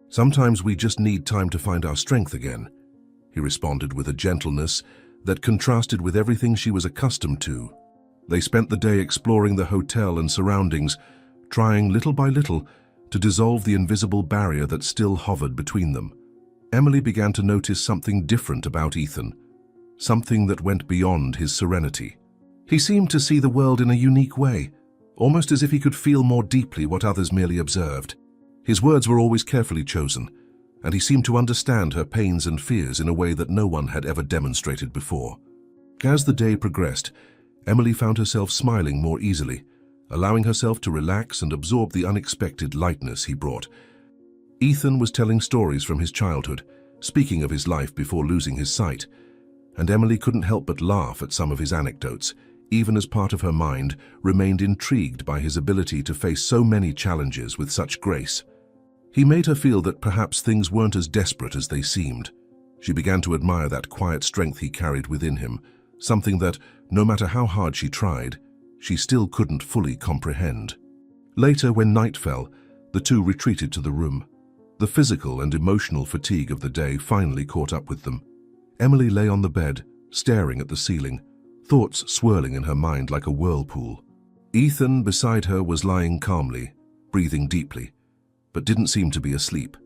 Sometimes we just need time to find our strength again," he responded with a gentleness that contrasted with everything she was accustomed to. They spent the day exploring the hotel and surroundings, trying little by little to dissolve the invisible barrier that still hovered between them. Emily began to notice something different about Ethan, something that went beyond his serenity. He seemed to see the world in a unique way, almost as if he could feel more deeply what others merely observed. His words were always carefully chosen, and he seemed to understand her pains and fears in a way that no one had ever demonstrated before. As the day progressed, Emily found herself smiling more easily, allowing herself to relax and absorb the unexpected lightness he brought. Ethan was telling stories from his childhood, speaking of his life before losing his sight, and Emily couldn't help but laugh at some of his anecdotes, even as part of her mind remained intrigued by his ability to face so many challenges with such grace. He made her feel that perhaps things weren't as desperate as they seemed. She began to admire that quiet strength he carried within him, something that, no matter how hard she tried, she still couldn't fully comprehend. Later, when night fell, the two retreated to the room. The physical and emotional fatigue of the day finally caught up with them. Emily lay on the bed, staring at the ceiling, thoughts swirling in her mind like a whirlpool. Ethan, beside her, was lying calmly, breathing deeply, but didn't seem to be asleep.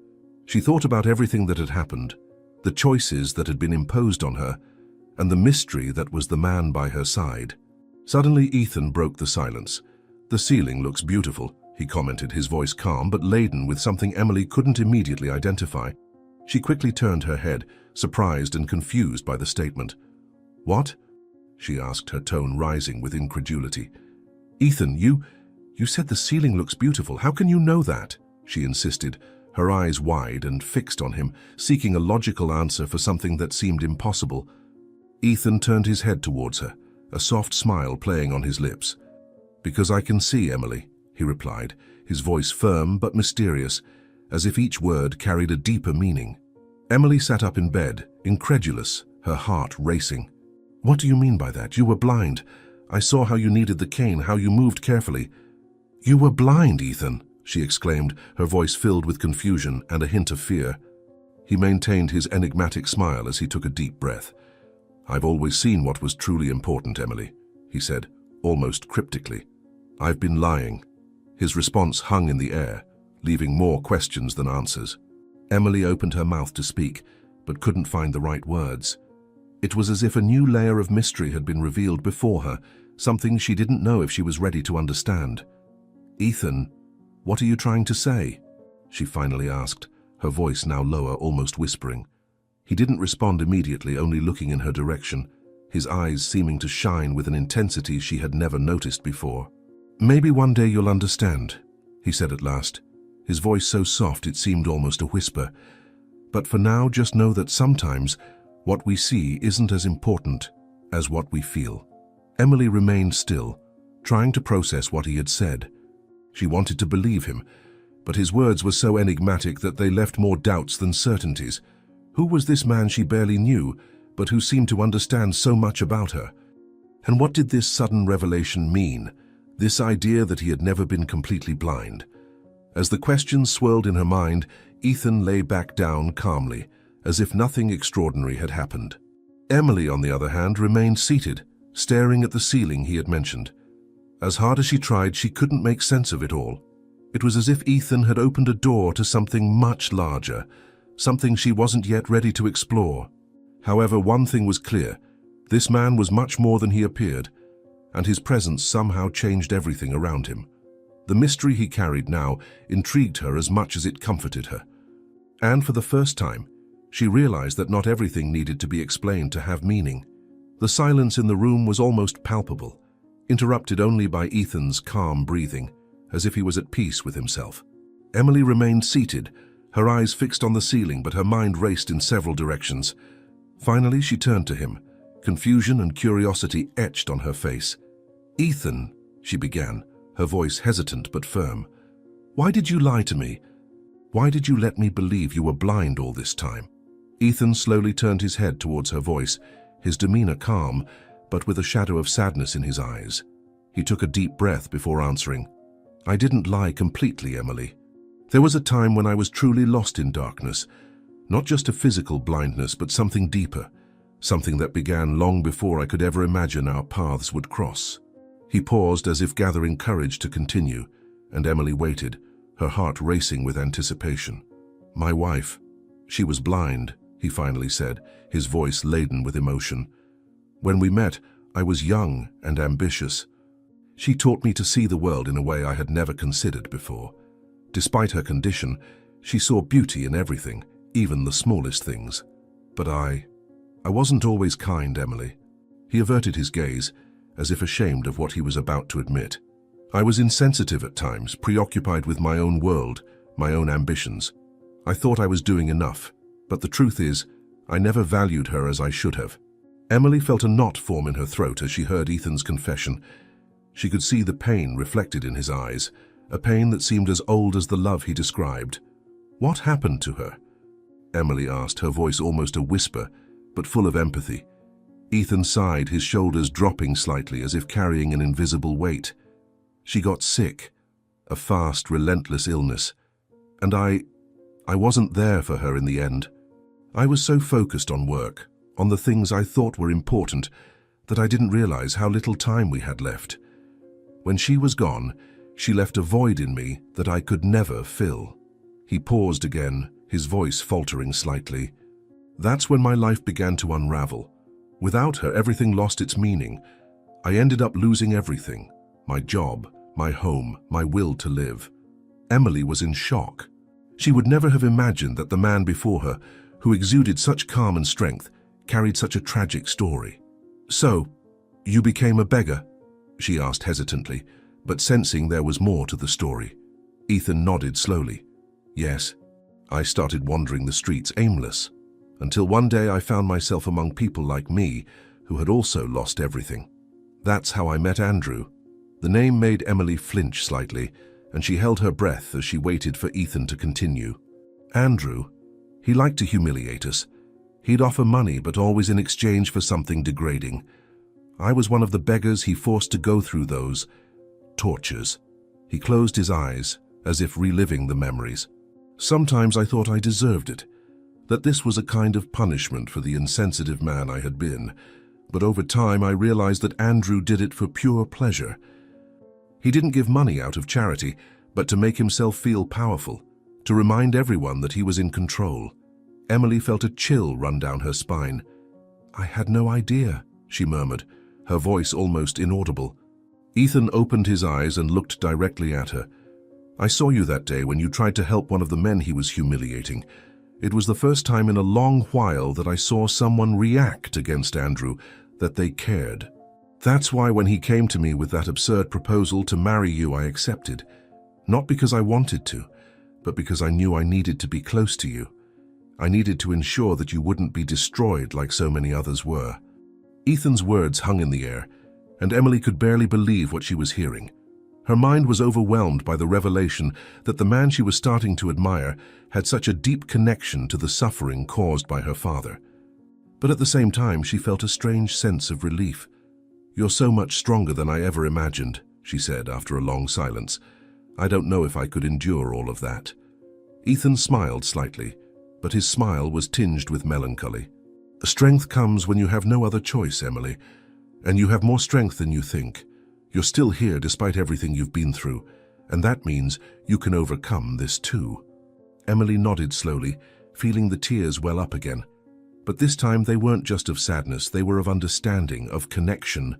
She thought about everything that had happened, the choices that had been imposed on her, and the mystery that was the man by her side. Suddenly, Ethan broke the silence. "The ceiling looks beautiful," he commented, his voice calm but laden with something Emily couldn't immediately identify. She quickly turned her head, surprised and confused by the statement. "What?" she asked, her tone rising with incredulity. "Ethan, you said the ceiling looks beautiful. How can you know that?" she insisted, her eyes wide and fixed on him, seeking a logical answer for something that seemed impossible. Ethan turned his head towards her, a soft smile playing on his lips. "Because I can see, Emily," he replied, his voice firm but mysterious, as if each word carried a deeper meaning. Emily sat up in bed, incredulous, her heart racing. "What do you mean by that? You were blind. I saw how you needed the cane, how you moved carefully." "You were blind, Ethan," she exclaimed, her voice filled with confusion and a hint of fear. He maintained his enigmatic smile as he took a deep breath. "I've always seen what was truly important, Emily," he said, almost cryptically. "I've been lying." His response hung in the air, leaving more questions than answers. Emily opened her mouth to speak, but couldn't find the right words. It was as if a new layer of mystery had been revealed before her, something she didn't know if she was ready to understand. "Ethan, what are you trying to say?" she finally asked, her voice now lower, almost whispering. He didn't respond immediately, only looking in her direction, his eyes seeming to shine with an intensity she had never noticed before. "Maybe one day you'll understand," he said at last, his voice so soft it seemed almost a whisper. "But for now, just know that sometimes what we see isn't as important as what we feel." Emily remained still, trying to process what he had said. She wanted to believe him, but his words were so enigmatic that they left more doubts than certainties. Who was this man she barely knew, but who seemed to understand so much about her? And what did this sudden revelation mean, this idea that he had never been completely blind? As the questions swirled in her mind, Ethan lay back down calmly, as if nothing extraordinary had happened. Emily, on the other hand, remained seated, staring at the ceiling he had mentioned. As hard as she tried, she couldn't make sense of it all. It was as if Ethan had opened a door to something much larger, something she wasn't yet ready to explore. However, one thing was clear. This man was much more than he appeared, and his presence somehow changed everything around him. The mystery he carried now intrigued her as much as it comforted her. And for the first time, she realized that not everything needed to be explained to have meaning. The silence in the room was almost palpable, interrupted only by Ethan's calm breathing, as if he was at peace with himself. Emily remained seated, her eyes fixed on the ceiling, but her mind raced in several directions. Finally, she turned to him, confusion and curiosity etched on her face. "Ethan," she began, her voice hesitant but firm, "why did you lie to me? Why did you let me believe you were blind all this time?" Ethan slowly turned his head towards her voice, his demeanor calm, but with a shadow of sadness in his eyes. He took a deep breath before answering. "I didn't lie completely, Emily. There was a time when I was truly lost in darkness, not just a physical blindness, but something deeper, something that began long before I could ever imagine our paths would cross." He paused as if gathering courage to continue, and Emily waited, her heart racing with anticipation. "My wife, she was blind," he finally said, his voice laden with emotion. "When we met, I was young and ambitious. She taught me to see the world in a way I had never considered before. Despite her condition, she saw beauty in everything, even the smallest things. But I wasn't always kind, Emily." He averted his gaze, as if ashamed of what he was about to admit. "I was insensitive at times, preoccupied with my own world, my own ambitions. I thought I was doing enough, but the truth is, I never valued her as I should have." Emily felt a knot form in her throat as she heard Ethan's confession. She could see the pain reflected in his eyes, a pain that seemed as old as the love he described. "What happened to her?" Emily asked, her voice almost a whisper, but full of empathy. Ethan sighed, his shoulders dropping slightly as if carrying an invisible weight. "She got sick, a fast, relentless illness, and I wasn't there for her in the end. I was so focused on work, on the things I thought were important, that I didn't realize how little time we had left. When she was gone, she left a void in me that I could never fill." He paused again, his voice faltering slightly. "That's when my life began to unravel. Without her, everything lost its meaning. I ended up losing everything: my job, my home, my will to live." Emily was in shock. She would never have imagined that the man before her, who exuded such calm and strength, carried such a tragic story. "So, you became a beggar?" she asked hesitantly, but sensing there was more to the story. Ethan nodded slowly. "Yes, I started wandering the streets aimless, until one day I found myself among people like me who had also lost everything. That's how I met Andrew." The name made Emily flinch slightly, and she held her breath as she waited for Ethan to continue. "Andrew, he liked to humiliate us. He'd offer money, but always in exchange for something degrading. I was one of the beggars he forced to go through those tortures." He closed his eyes, as if reliving the memories. "Sometimes I thought I deserved it, that this was a kind of punishment for the insensitive man I had been. But over time I realized that Andrew did it for pure pleasure. He didn't give money out of charity, but to make himself feel powerful, to remind everyone that he was in control. Emily felt a chill run down her spine. "I had no idea," she murmured, her voice almost inaudible. Ethan opened his eyes and looked directly at her. "I saw you that day when you tried to help one of the men he was humiliating. It was the first time in a long while that I saw someone react against Andrew, that they cared. That's why when he came to me with that absurd proposal to marry you, I accepted. Not because I wanted to, but because I knew I needed to be close to you. I needed to ensure that you wouldn't be destroyed like so many others were." Ethan's words hung in the air, and Emily could barely believe what she was hearing. Her mind was overwhelmed by the revelation that the man she was starting to admire had such a deep connection to the suffering caused by her father. But at the same time, she felt a strange sense of relief. "You're so much stronger than I ever imagined," she said after a long silence. "I don't know if I could endure all of that." Ethan smiled slightly, but his smile was tinged with melancholy. "Strength comes when you have no other choice, Emily, and you have more strength than you think. You're still here despite everything you've been through, and that means you can overcome this too." Emily nodded slowly, feeling the tears well up again. But this time they weren't just of sadness, they were of understanding, of connection.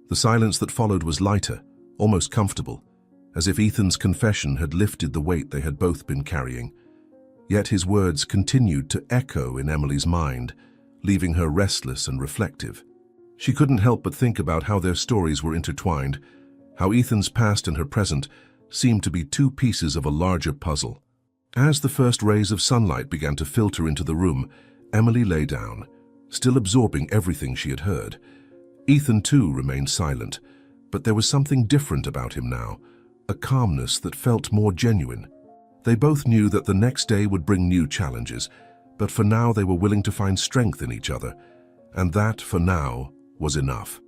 The silence that followed was lighter, almost comfortable, as if Ethan's confession had lifted the weight they had both been carrying. Yet his words continued to echo in Emily's mind, leaving her restless and reflective. She couldn't help but think about how their stories were intertwined, how Ethan's past and her present seemed to be two pieces of a larger puzzle. As the first rays of sunlight began to filter into the room, Emily lay down, still absorbing everything she had heard. Ethan too remained silent, but there was something different about him now, a calmness that felt more genuine. They both knew that the next day would bring new challenges, but for now they were willing to find strength in each other, and that, for now, was enough.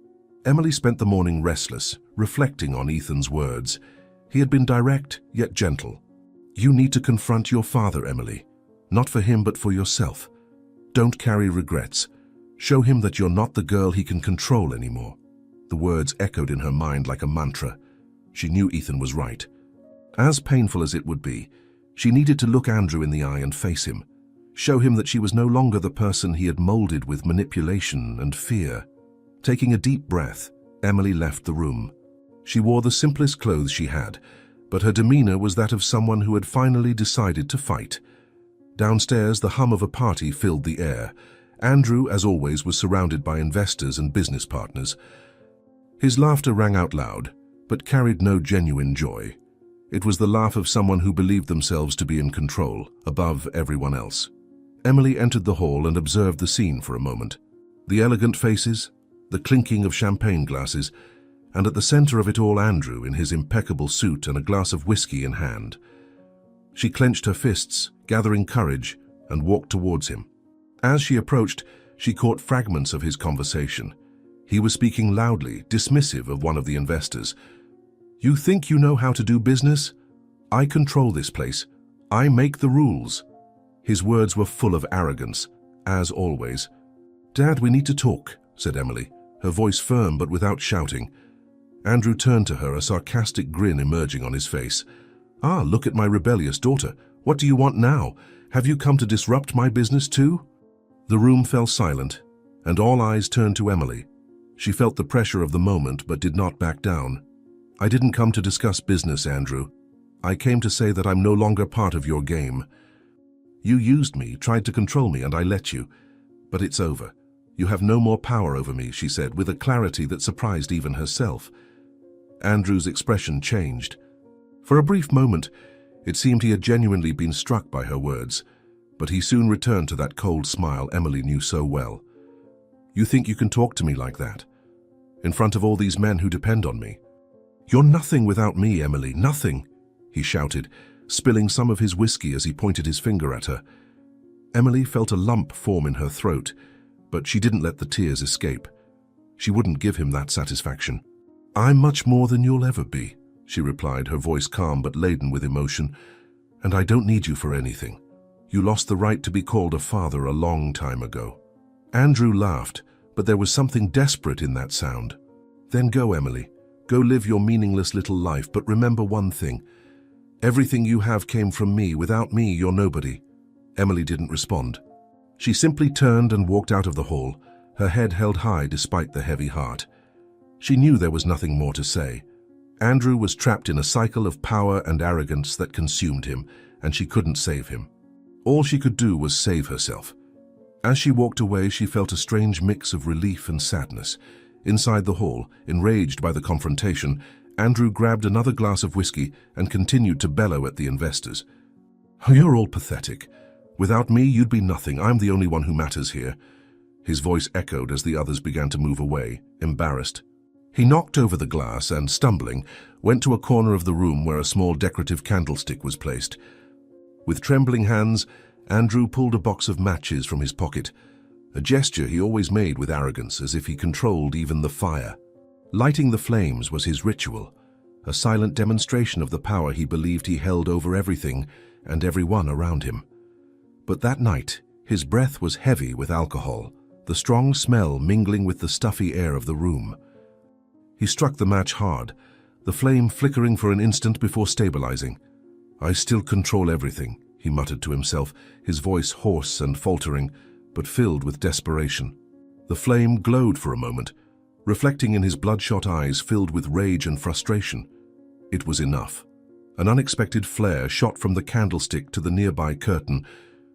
Emily spent the morning restless, reflecting on Ethan's words. He had been direct, yet gentle. "You need to confront your father, Emily. Not for him, but for yourself. Don't carry regrets. Show him that you're not the girl he can control anymore." The words echoed in her mind like a mantra. She knew Ethan was right. As painful as it would be, she needed to look Andrew in the eye and face him. Show him that she was no longer the person he had molded with manipulation and fear. Taking a deep breath, Emily left the room. She wore the simplest clothes she had, but her demeanor was that of someone who had finally decided to fight. Downstairs, the hum of a party filled the air. Andrew, as always, was surrounded by investors and business partners. His laughter rang out loud, but carried no genuine joy. It was the laugh of someone who believed themselves to be in control, above everyone else. Emily entered the hall and observed the scene for a moment. The elegant faces, the clinking of champagne glasses, and at the center of it all Andrew in his impeccable suit and a glass of whiskey in hand. She clenched her fists, gathering courage, and walked towards him. As she approached, she caught fragments of his conversation. He was speaking loudly, dismissive of one of the investors. "You think you know how to do business? I control this place. I make the rules." His words were full of arrogance, as always. "Dad, we need to talk," said Emily, her voice firm but without shouting. Andrew turned to her, a sarcastic grin emerging on his face. "Ah, look at my rebellious daughter. What do you want now? Have you come to disrupt my business too?" The room fell silent, and all eyes turned to Emily. She felt the pressure of the moment but did not back down. "I didn't come to discuss business, Andrew. I came to say that I'm no longer part of your game. You used me, tried to control me, and I let you. But it's over. You have no more power over me," she said, with a clarity that surprised even herself. Andrew's expression changed. For a brief moment, it seemed he had genuinely been struck by her words, but he soon returned to that cold smile Emily knew so well. "You think you can talk to me like that? In front of all these men who depend on me? You're nothing without me, Emily, nothing," he shouted, spilling some of his whiskey as he pointed his finger at her. Emily felt a lump form in her throat, but she didn't let the tears escape. She wouldn't give him that satisfaction. "I'm much more than you'll ever be," she replied, her voice calm but laden with emotion. "And I don't need you for anything. You lost the right to be called a father a long time ago." Andrew laughed, but there was something desperate in that sound. "Then go, Emily. Go live your meaningless little life, but remember one thing. Everything you have came from me. Without me, you're nobody." Emily didn't respond. She simply turned and walked out of the hall, her head held high despite the heavy heart. She knew there was nothing more to say. Andrew was trapped in a cycle of power and arrogance that consumed him, and she couldn't save him. All she could do was save herself. As she walked away, she felt a strange mix of relief and sadness. Inside the hall, enraged by the confrontation, Andrew grabbed another glass of whiskey and continued to bellow at the investors. "You're all pathetic. Without me, you'd be nothing. I'm the only one who matters here." His voice echoed as the others began to move away, embarrassed. He knocked over the glass and, stumbling, went to a corner of the room where a small decorative candlestick was placed. With trembling hands, Andrew pulled a box of matches from his pocket, a gesture he always made with arrogance, as if he controlled even the fire. Lighting the flames was his ritual, a silent demonstration of the power he believed he held over everything and everyone around him. But that night, his breath was heavy with alcohol, the strong smell mingling with the stuffy air of the room. He struck the match hard, the flame flickering for an instant before stabilizing. "I still control everything," he muttered to himself, his voice hoarse and faltering, but filled with desperation. The flame glowed for a moment, reflecting in his bloodshot eyes filled with rage and frustration. It was enough. An unexpected flare shot from the candlestick to the nearby curtain,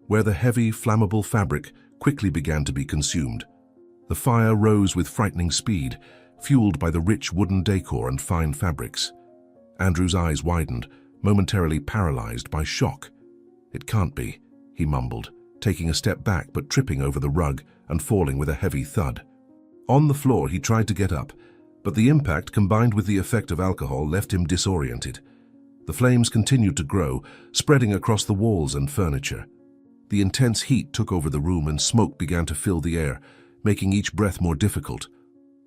where the heavy, flammable fabric quickly began to be consumed. The fire rose with frightening speed, fueled by the rich wooden decor and fine fabrics. Andrew's eyes widened, momentarily paralyzed by shock. "It can't be," he mumbled, taking a step back but tripping over the rug and falling with a heavy thud. On the floor, he tried to get up, but the impact combined with the effect of alcohol left him disoriented. The flames continued to grow, spreading across the walls and furniture. The intense heat took over the room and smoke began to fill the air, making each breath more difficult.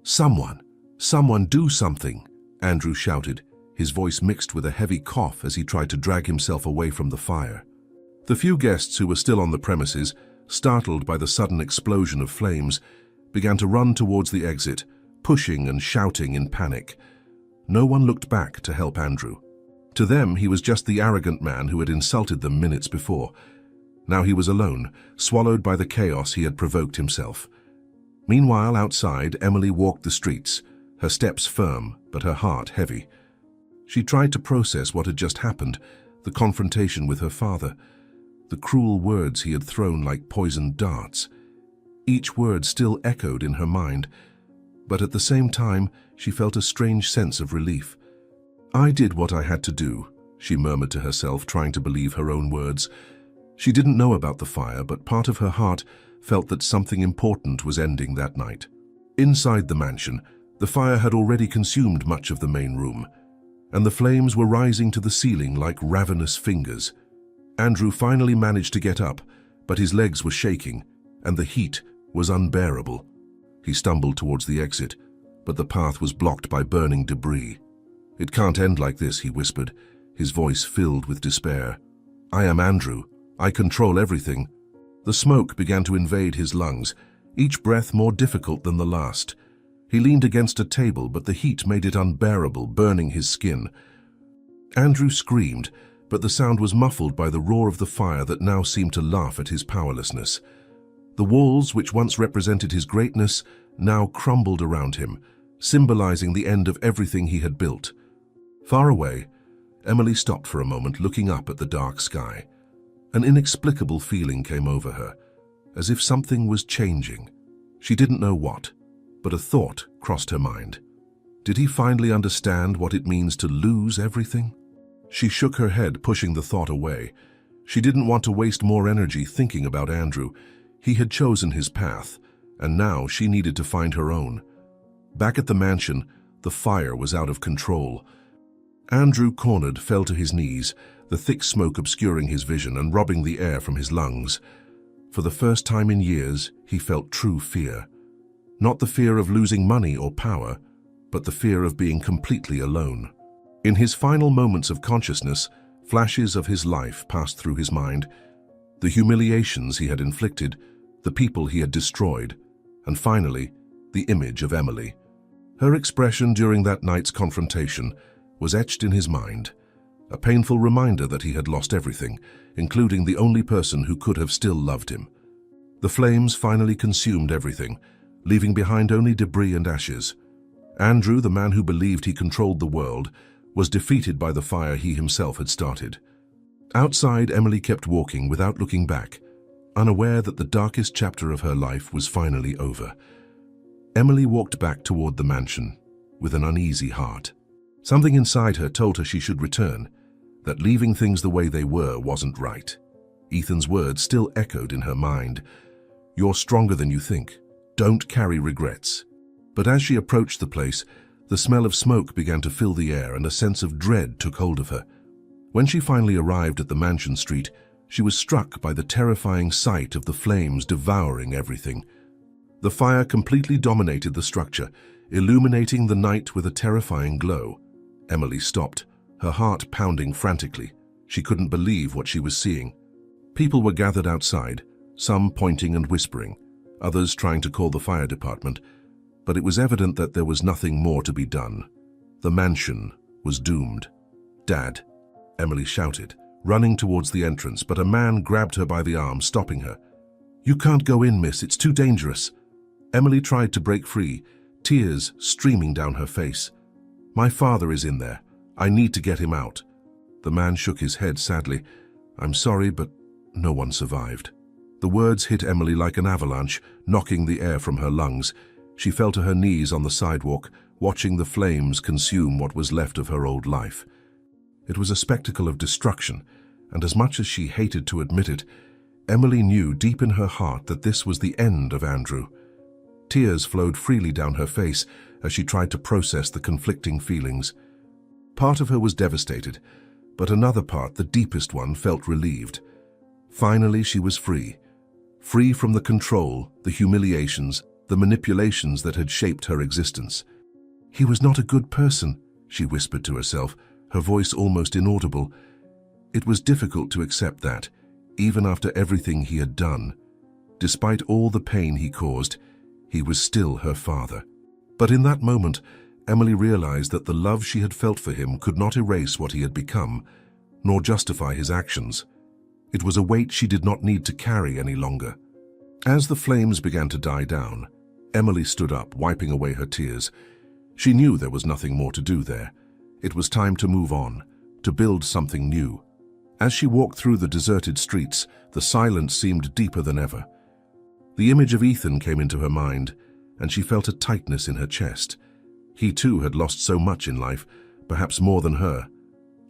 Someone do something," Andrew shouted, his voice mixed with a heavy cough as he tried to drag himself away from the fire. The few guests who were still on the premises, startled by the sudden explosion of flames, began to run towards the exit, pushing and shouting in panic. No one looked back to help Andrew. To them, he was just the arrogant man who had insulted them minutes before. Now he was alone, swallowed by the chaos he had provoked himself. Meanwhile, outside, Emily walked the streets, her steps firm, but her heart heavy. She tried to process what had just happened, the confrontation with her father, the cruel words he had thrown like poisoned darts. Each word still echoed in her mind, but at the same time, she felt a strange sense of relief. "I did what I had to do," she murmured to herself, trying to believe her own words. She didn't know about the fire, but part of her heart felt that something important was ending that night. Inside the mansion, the fire had already consumed much of the main room, and the flames were rising to the ceiling like ravenous fingers. Andrew finally managed to get up, but his legs were shaking, and the heat was unbearable. He stumbled towards the exit, but the path was blocked by burning debris. "It can't end like this," he whispered, his voice filled with despair. "I am Andrew. I control everything." The smoke began to invade his lungs, each breath more difficult than the last. He leaned against a table, but the heat made it unbearable, burning his skin. Andrew screamed, but the sound was muffled by the roar of the fire that now seemed to laugh at his powerlessness. The walls, which once represented his greatness, now crumbled around him, symbolizing the end of everything he had built. Far away, Emily stopped for a moment, looking up at the dark sky. An inexplicable feeling came over her, as if something was changing. She didn't know what, but a thought crossed her mind. Did he finally understand what it means to lose everything? She shook her head, pushing the thought away. She didn't want to waste more energy thinking about Andrew. He had chosen his path, and now she needed to find her own. Back at the mansion, the fire was out of control. Andrew, cornered, fell to his knees, the thick smoke obscuring his vision and robbing the air from his lungs. For the first time in years, he felt true fear. Not the fear of losing money or power, but the fear of being completely alone. In his final moments of consciousness, flashes of his life passed through his mind. The humiliations he had inflicted, the people he had destroyed, and finally, the image of Emily. Her expression during that night's confrontation was etched in his mind, a painful reminder that he had lost everything, including the only person who could have still loved him. The flames finally consumed everything, leaving behind only debris and ashes. Andrew, the man who believed he controlled the world, was defeated by the fire he himself had started. Outside, Emily kept walking without looking back, unaware that the darkest chapter of her life was finally over. Emily walked back toward the mansion with an uneasy heart. Something inside her told her she should return, that leaving things the way they were wasn't right. Ethan's words still echoed in her mind. "You're stronger than you think. Don't carry regrets." But as she approached the place, the smell of smoke began to fill the air and a sense of dread took hold of her. When she finally arrived at the mansion street, she was struck by the terrifying sight of the flames devouring everything. The fire completely dominated the structure, illuminating the night with a terrifying glow. Emily stopped, her heart pounding frantically. She couldn't believe what she was seeing. People were gathered outside, some pointing and whispering, others trying to call the fire department, but it was evident that there was nothing more to be done. The mansion was doomed. "Dad," Emily shouted, running towards the entrance, but a man grabbed her by the arm, stopping her. "You can't go in, miss, it's too dangerous." Emily tried to break free, tears streaming down her face. "My father is in there. I need to get him out." The man shook his head sadly. "I'm sorry, but no one survived." The words hit Emily like an avalanche, knocking the air from her lungs. She fell to her knees on the sidewalk, watching the flames consume what was left of her old life. It was a spectacle of destruction, and as much as she hated to admit it, Emily knew deep in her heart that this was the end of Andrew. Tears flowed freely down her face as she tried to process the conflicting feelings. Part of her was devastated, but another part, the deepest one, felt relieved. Finally, she was free. Free from the control, the humiliations, the manipulations that had shaped her existence. "He was not a good person," she whispered to herself, her voice almost inaudible. It was difficult to accept that, even after everything he had done. Despite all the pain he caused, he was still her father. But in that moment, Emily realized that the love she had felt for him could not erase what he had become, nor justify his actions. It was a weight she did not need to carry any longer. As the flames began to die down, Emily stood up, wiping away her tears. She knew there was nothing more to do there. It was time to move on, to build something new. As she walked through the deserted streets, the silence seemed deeper than ever. The image of Ethan came into her mind, and she felt a tightness in her chest. He too had lost so much in life, perhaps more than her.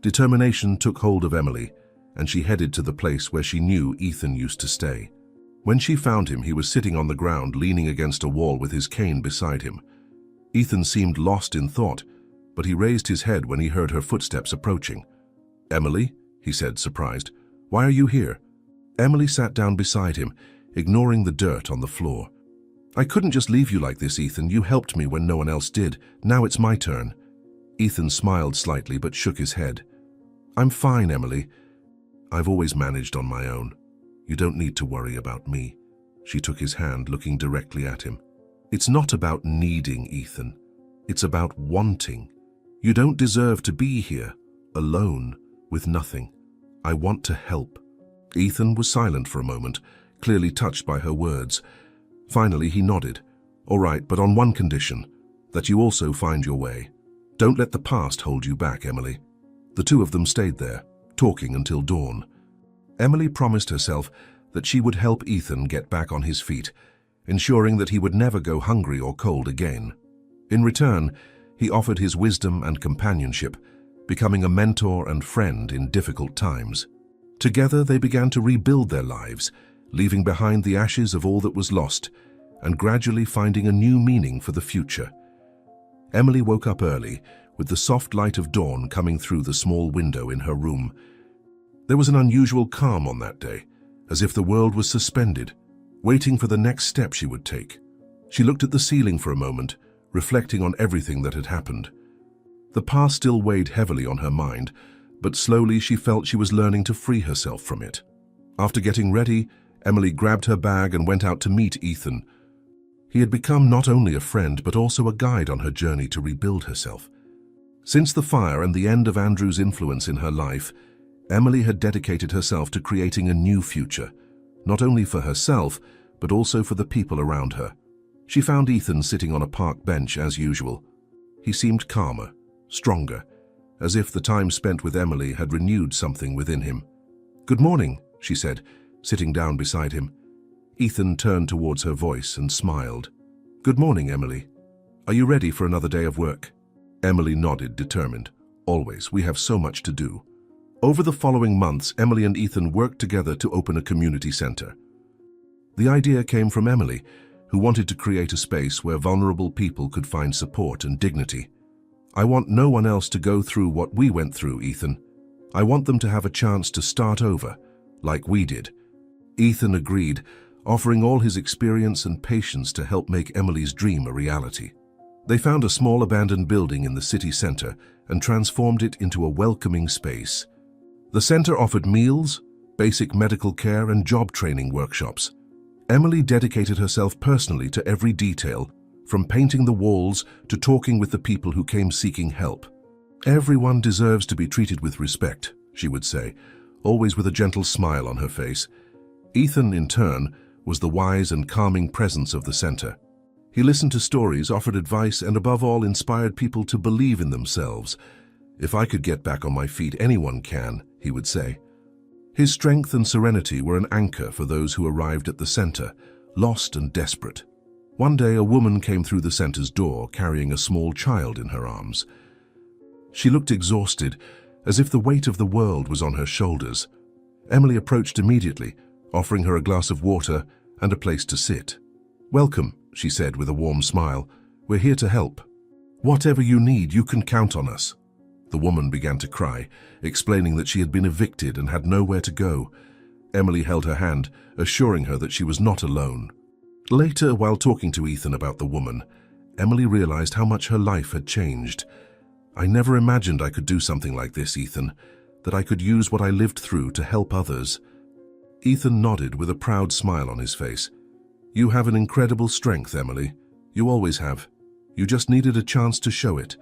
Determination took hold of Emily, and she headed to the place where she knew Ethan used to stay. When she found him, he was sitting on the ground, leaning against a wall with his cane beside him. Ethan seemed lost in thought, but he raised his head when he heard her footsteps approaching. "Emily," he said, surprised, "why are you here?" Emily sat down beside him, ignoring the dirt on the floor. "I couldn't just leave you like this, Ethan. You helped me when no one else did. Now it's my turn." Ethan smiled slightly but shook his head. "I'm fine, Emily. I've always managed on my own. You don't need to worry about me." She took his hand, looking directly at him. "It's not about needing, Ethan. It's about wanting. You don't deserve to be here, alone, with nothing. I want to help." Ethan was silent for a moment, clearly touched by her words. Finally, he nodded. "All right, but on one condition, that you also find your way. Don't let the past hold you back, Emily." The two of them stayed there, talking until dawn. Emily promised herself that she would help Ethan get back on his feet, ensuring that he would never go hungry or cold again. In return, he offered his wisdom and companionship, becoming a mentor and friend in difficult times. Together, they began to rebuild their lives, leaving behind the ashes of all that was lost, and gradually finding a new meaning for the future. Emily woke up early, with the soft light of dawn coming through the small window in her room. There was an unusual calm on that day, as if the world was suspended, waiting for the next step she would take. She looked at the ceiling for a moment, reflecting on everything that had happened. The past still weighed heavily on her mind, but slowly she felt she was learning to free herself from it. After getting ready, Emily grabbed her bag and went out to meet Ethan. He had become not only a friend, but also a guide on her journey to rebuild herself. Since the fire and the end of Andrew's influence in her life, Emily had dedicated herself to creating a new future, not only for herself, but also for the people around her. She found Ethan sitting on a park bench as usual. He seemed calmer, stronger, as if the time spent with Emily had renewed something within him. "Good morning," she said, sitting down beside him. Ethan turned towards her voice and smiled. "Good morning, Emily. Are you ready for another day of work?" Emily nodded, determined. "Always, we have so much to do." Over the following months, Emily and Ethan worked together to open a community center. The idea came from Emily, who wanted to create a space where vulnerable people could find support and dignity. "I want no one else to go through what we went through, Ethan. I want them to have a chance to start over, like we did." Ethan agreed, offering all his experience and patience to help make Emily's dream a reality. They found a small abandoned building in the city center and transformed it into a welcoming space. The center offered meals, basic medical care, and job training workshops. Emily dedicated herself personally to every detail, from painting the walls to talking with the people who came seeking help. "Everyone deserves to be treated with respect," she would say, always with a gentle smile on her face. Ethan, in turn, was the wise and calming presence of the center. He listened to stories, offered advice, and above all inspired people to believe in themselves. "If I could get back on my feet, anyone can," he would say. His strength and serenity were an anchor for those who arrived at the center, lost and desperate. One day, a woman came through the center's door carrying a small child in her arms. She looked exhausted, as if the weight of the world was on her shoulders. Emily approached immediately, offering her a glass of water and a place to sit. "Welcome," she said with a warm smile. "We're here to help. Whatever you need, you can count on us." The woman began to cry, explaining that she had been evicted and had nowhere to go. Emily held her hand, assuring her that she was not alone. Later, while talking to Ethan about the woman, Emily realized how much her life had changed. "I never imagined I could do something like this, Ethan, that I could use what I lived through to help others." Ethan nodded with a proud smile on his face. "You have an incredible strength, Emily. You always have. You just needed a chance to show it."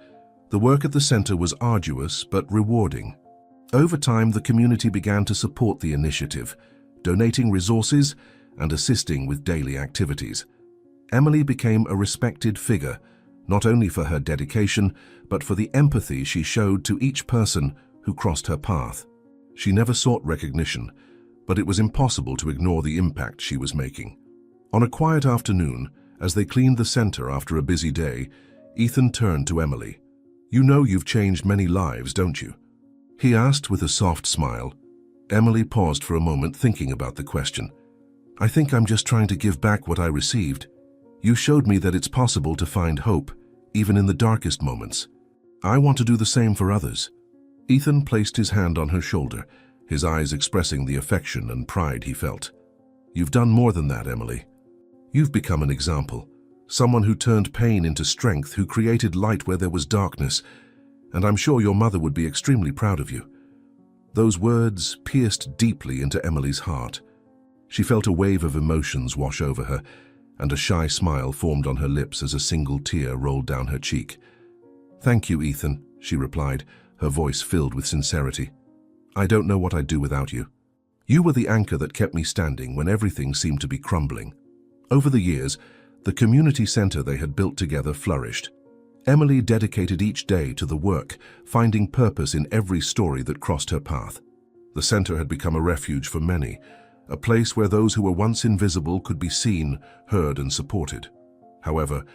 The work at the center was arduous but rewarding. Over time, the community began to support the initiative, donating resources and assisting with daily activities. Emily became a respected figure, not only for her dedication, but for the empathy she showed to each person who crossed her path. She never sought recognition, but it was impossible to ignore the impact she was making. On a quiet afternoon, as they cleaned the center after a busy day, Ethan turned to Emily. "You know you've changed many lives, don't you?" he asked with a soft smile. Emily paused for a moment, thinking about the question. "I think I'm just trying to give back what I received. You showed me that it's possible to find hope, even in the darkest moments. I want to do the same for others." Ethan placed his hand on her shoulder, his eyes expressing the affection and pride he felt. "You've done more than that, Emily. You've become an example. Someone who turned pain into strength, who created light where there was darkness, and I'm sure your mother would be extremely proud of you." Those words pierced deeply into Emily's heart. She felt a wave of emotions wash over her, and a shy smile formed on her lips as a single tear rolled down her cheek. "Thank you, Ethan," she replied, her voice filled with sincerity. "I don't know what I'd do without you. You were the anchor that kept me standing when everything seemed to be crumbling." Over the years, the community center they had built together flourished. Emily dedicated each day to the work, finding purpose in every story that crossed her path. The center had become a refuge for many, a place where those who were once invisible could be seen, heard, and supported. However,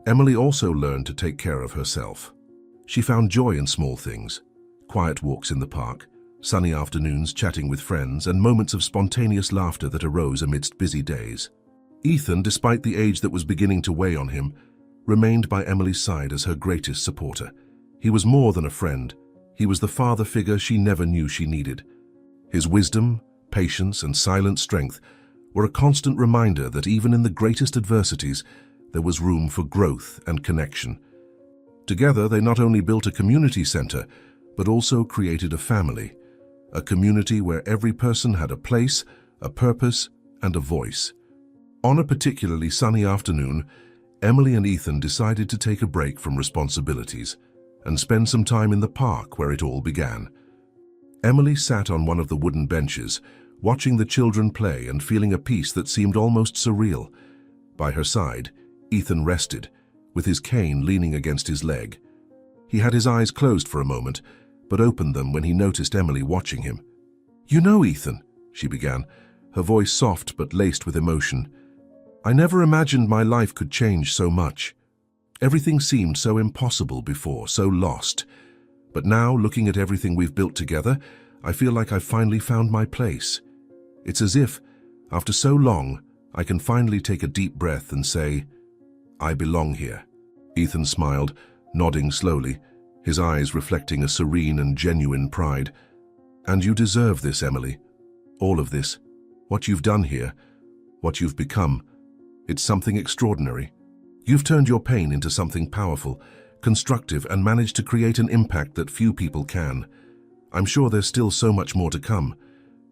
Emily also learned to take care of herself. She found joy in small things: quiet walks in the park, sunny afternoons chatting with friends, and moments of spontaneous laughter that arose amidst busy days. Ethan, despite the age that was beginning to weigh on him, remained by Emily's side as her greatest supporter. He was more than a friend. He was the father figure she never knew she needed. His wisdom, patience, and silent strength were a constant reminder that even in the greatest adversities, there was room for growth and connection. Together, they not only built a community center, but also created a family, a community where every person had a place, a purpose, and a voice. On a particularly sunny afternoon, Emily and Ethan decided to take a break from responsibilities and spend some time in the park where it all began. Emily sat on one of the wooden benches, watching the children play and feeling a peace that seemed almost surreal. By her side, Ethan rested, with his cane leaning against his leg. He had his eyes closed for a moment, but opened them when he noticed Emily watching him. "You know, Ethan," she began, her voice soft but laced with emotion, "I never imagined my life could change so much. Everything seemed so impossible before, so lost. But now, looking at everything we've built together, I feel like I've finally found my place. It's as if, after so long, I can finally take a deep breath and say, I belong here." Ethan smiled, nodding slowly, his eyes reflecting a serene and genuine pride. "And you deserve this, Emily. All of this. What you've done here, what you've become. It's something extraordinary. You've turned your pain into something powerful, constructive, and managed to create an impact that few people can. I'm sure there's still so much more to come.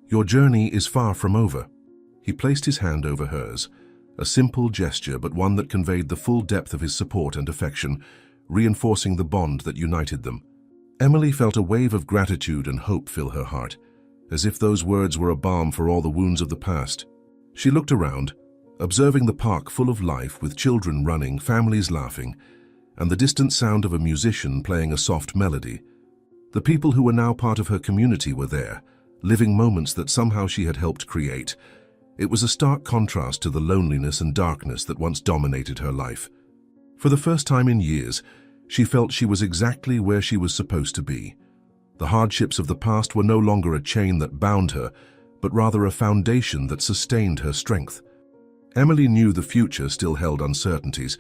Your journey is far from over." He placed his hand over hers, a simple gesture but one that conveyed the full depth of his support and affection, reinforcing the bond that united them. Emily felt a wave of gratitude and hope fill her heart, as if those words were a balm for all the wounds of the past. She looked around, observing the park full of life with children running, families laughing, and the distant sound of a musician playing a soft melody. The people who were now part of her community were there, living moments that somehow she had helped create. It was a stark contrast to the loneliness and darkness that once dominated her life. For the first time in years, she felt she was exactly where she was supposed to be. The hardships of the past were no longer a chain that bound her, but rather a foundation that sustained her strength. Emily knew the future still held uncertainties,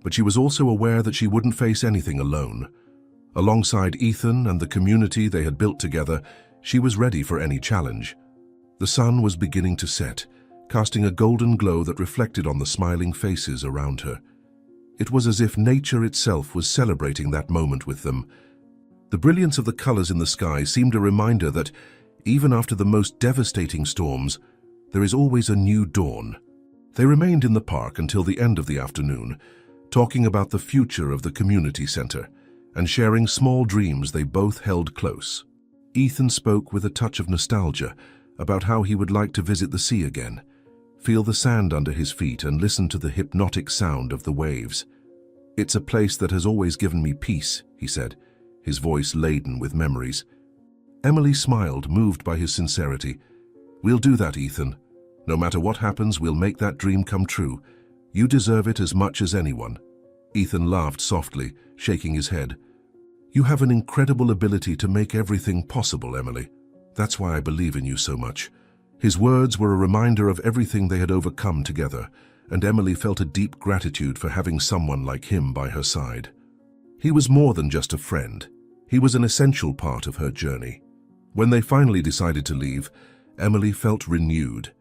but she was also aware that she wouldn't face anything alone. Alongside Ethan and the community they had built together, she was ready for any challenge. The sun was beginning to set, casting a golden glow that reflected on the smiling faces around her. It was as if nature itself was celebrating that moment with them. The brilliance of the colors in the sky seemed a reminder that, even after the most devastating storms, there is always a new dawn. They remained in the park until the end of the afternoon, talking about the future of the community center and sharing small dreams they both held close. Ethan spoke with a touch of nostalgia about how he would like to visit the sea again, feel the sand under his feet and listen to the hypnotic sound of the waves. "It's a place that has always given me peace," he said, his voice laden with memories. Emily smiled, moved by his sincerity. "We'll do that, Ethan. No matter what happens, we'll make that dream come true. You deserve it as much as anyone." Ethan laughed softly, shaking his head. "You have an incredible ability to make everything possible, Emily. That's why I believe in you so much." His words were a reminder of everything they had overcome together, and Emily felt a deep gratitude for having someone like him by her side. He was more than just a friend. He was an essential part of her journey. When they finally decided to leave, Emily felt renewed.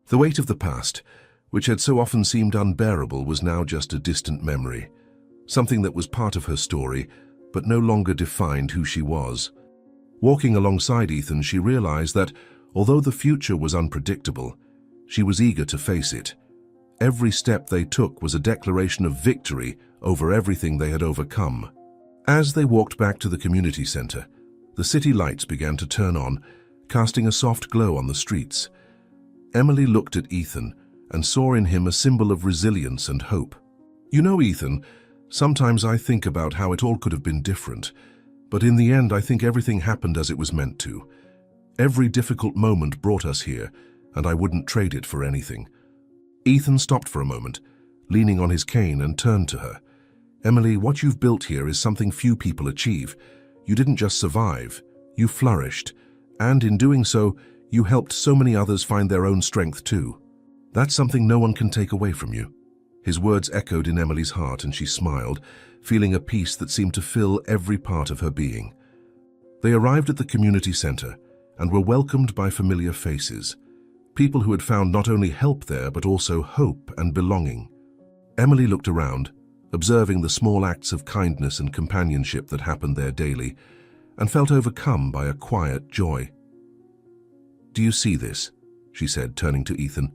The weight of the past, which had so often seemed unbearable, was now just a distant memory, something that was part of her story, but no longer defined who she was. Walking alongside Ethan, she realized that, although the future was unpredictable, she was eager to face it. Every step they took was a declaration of victory over everything they had overcome. As they walked back to the community center, the city lights began to turn on, casting a soft glow on the streets. Emily looked at Ethan and saw in him a symbol of resilience and hope. "You know, Ethan, sometimes I think about how it all could have been different, but in the end I think everything happened as it was meant to. Every difficult moment brought us here, and I wouldn't trade it for anything." Ethan stopped for a moment, leaning on his cane, and turned to her. "Emily, what you've built here is something few people achieve. You didn't just survive, you flourished, and in doing so, you helped so many others find their own strength too. That's something no one can take away from you." His words echoed in Emily's heart, and she smiled, feeling a peace that seemed to fill every part of her being. They arrived at the community center and were welcomed by familiar faces, people who had found not only help there but also hope and belonging. Emily looked around, observing the small acts of kindness and companionship that happened there daily, and felt overcome by a quiet joy. "Do you see this?" she said, turning to Ethan.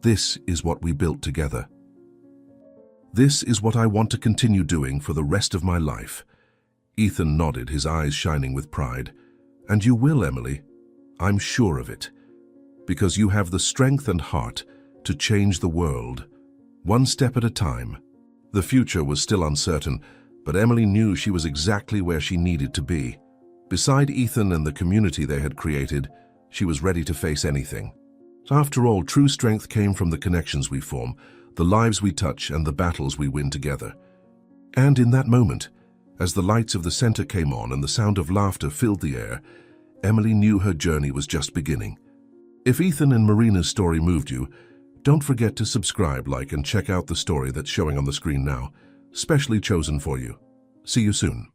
"This is what we built together. This is what I want to continue doing for the rest of my life. Ethan nodded, his eyes shining with pride. And you will, Emily. I'm sure of it. Because you have the strength and heart to change the world, one step at a time. The future was still uncertain, but Emily knew she was exactly where she needed to be. Beside Ethan and the community they had created, she was ready to face anything. After all, true strength came from the connections we form, the lives we touch, and the battles we win together. And in that moment, as the lights of the center came on and the sound of laughter filled the air, Emily knew her journey was just beginning. If Ethan and Marina's story moved you, don't forget to subscribe, like, and check out the story that's showing on the screen now, specially chosen for you. See you soon.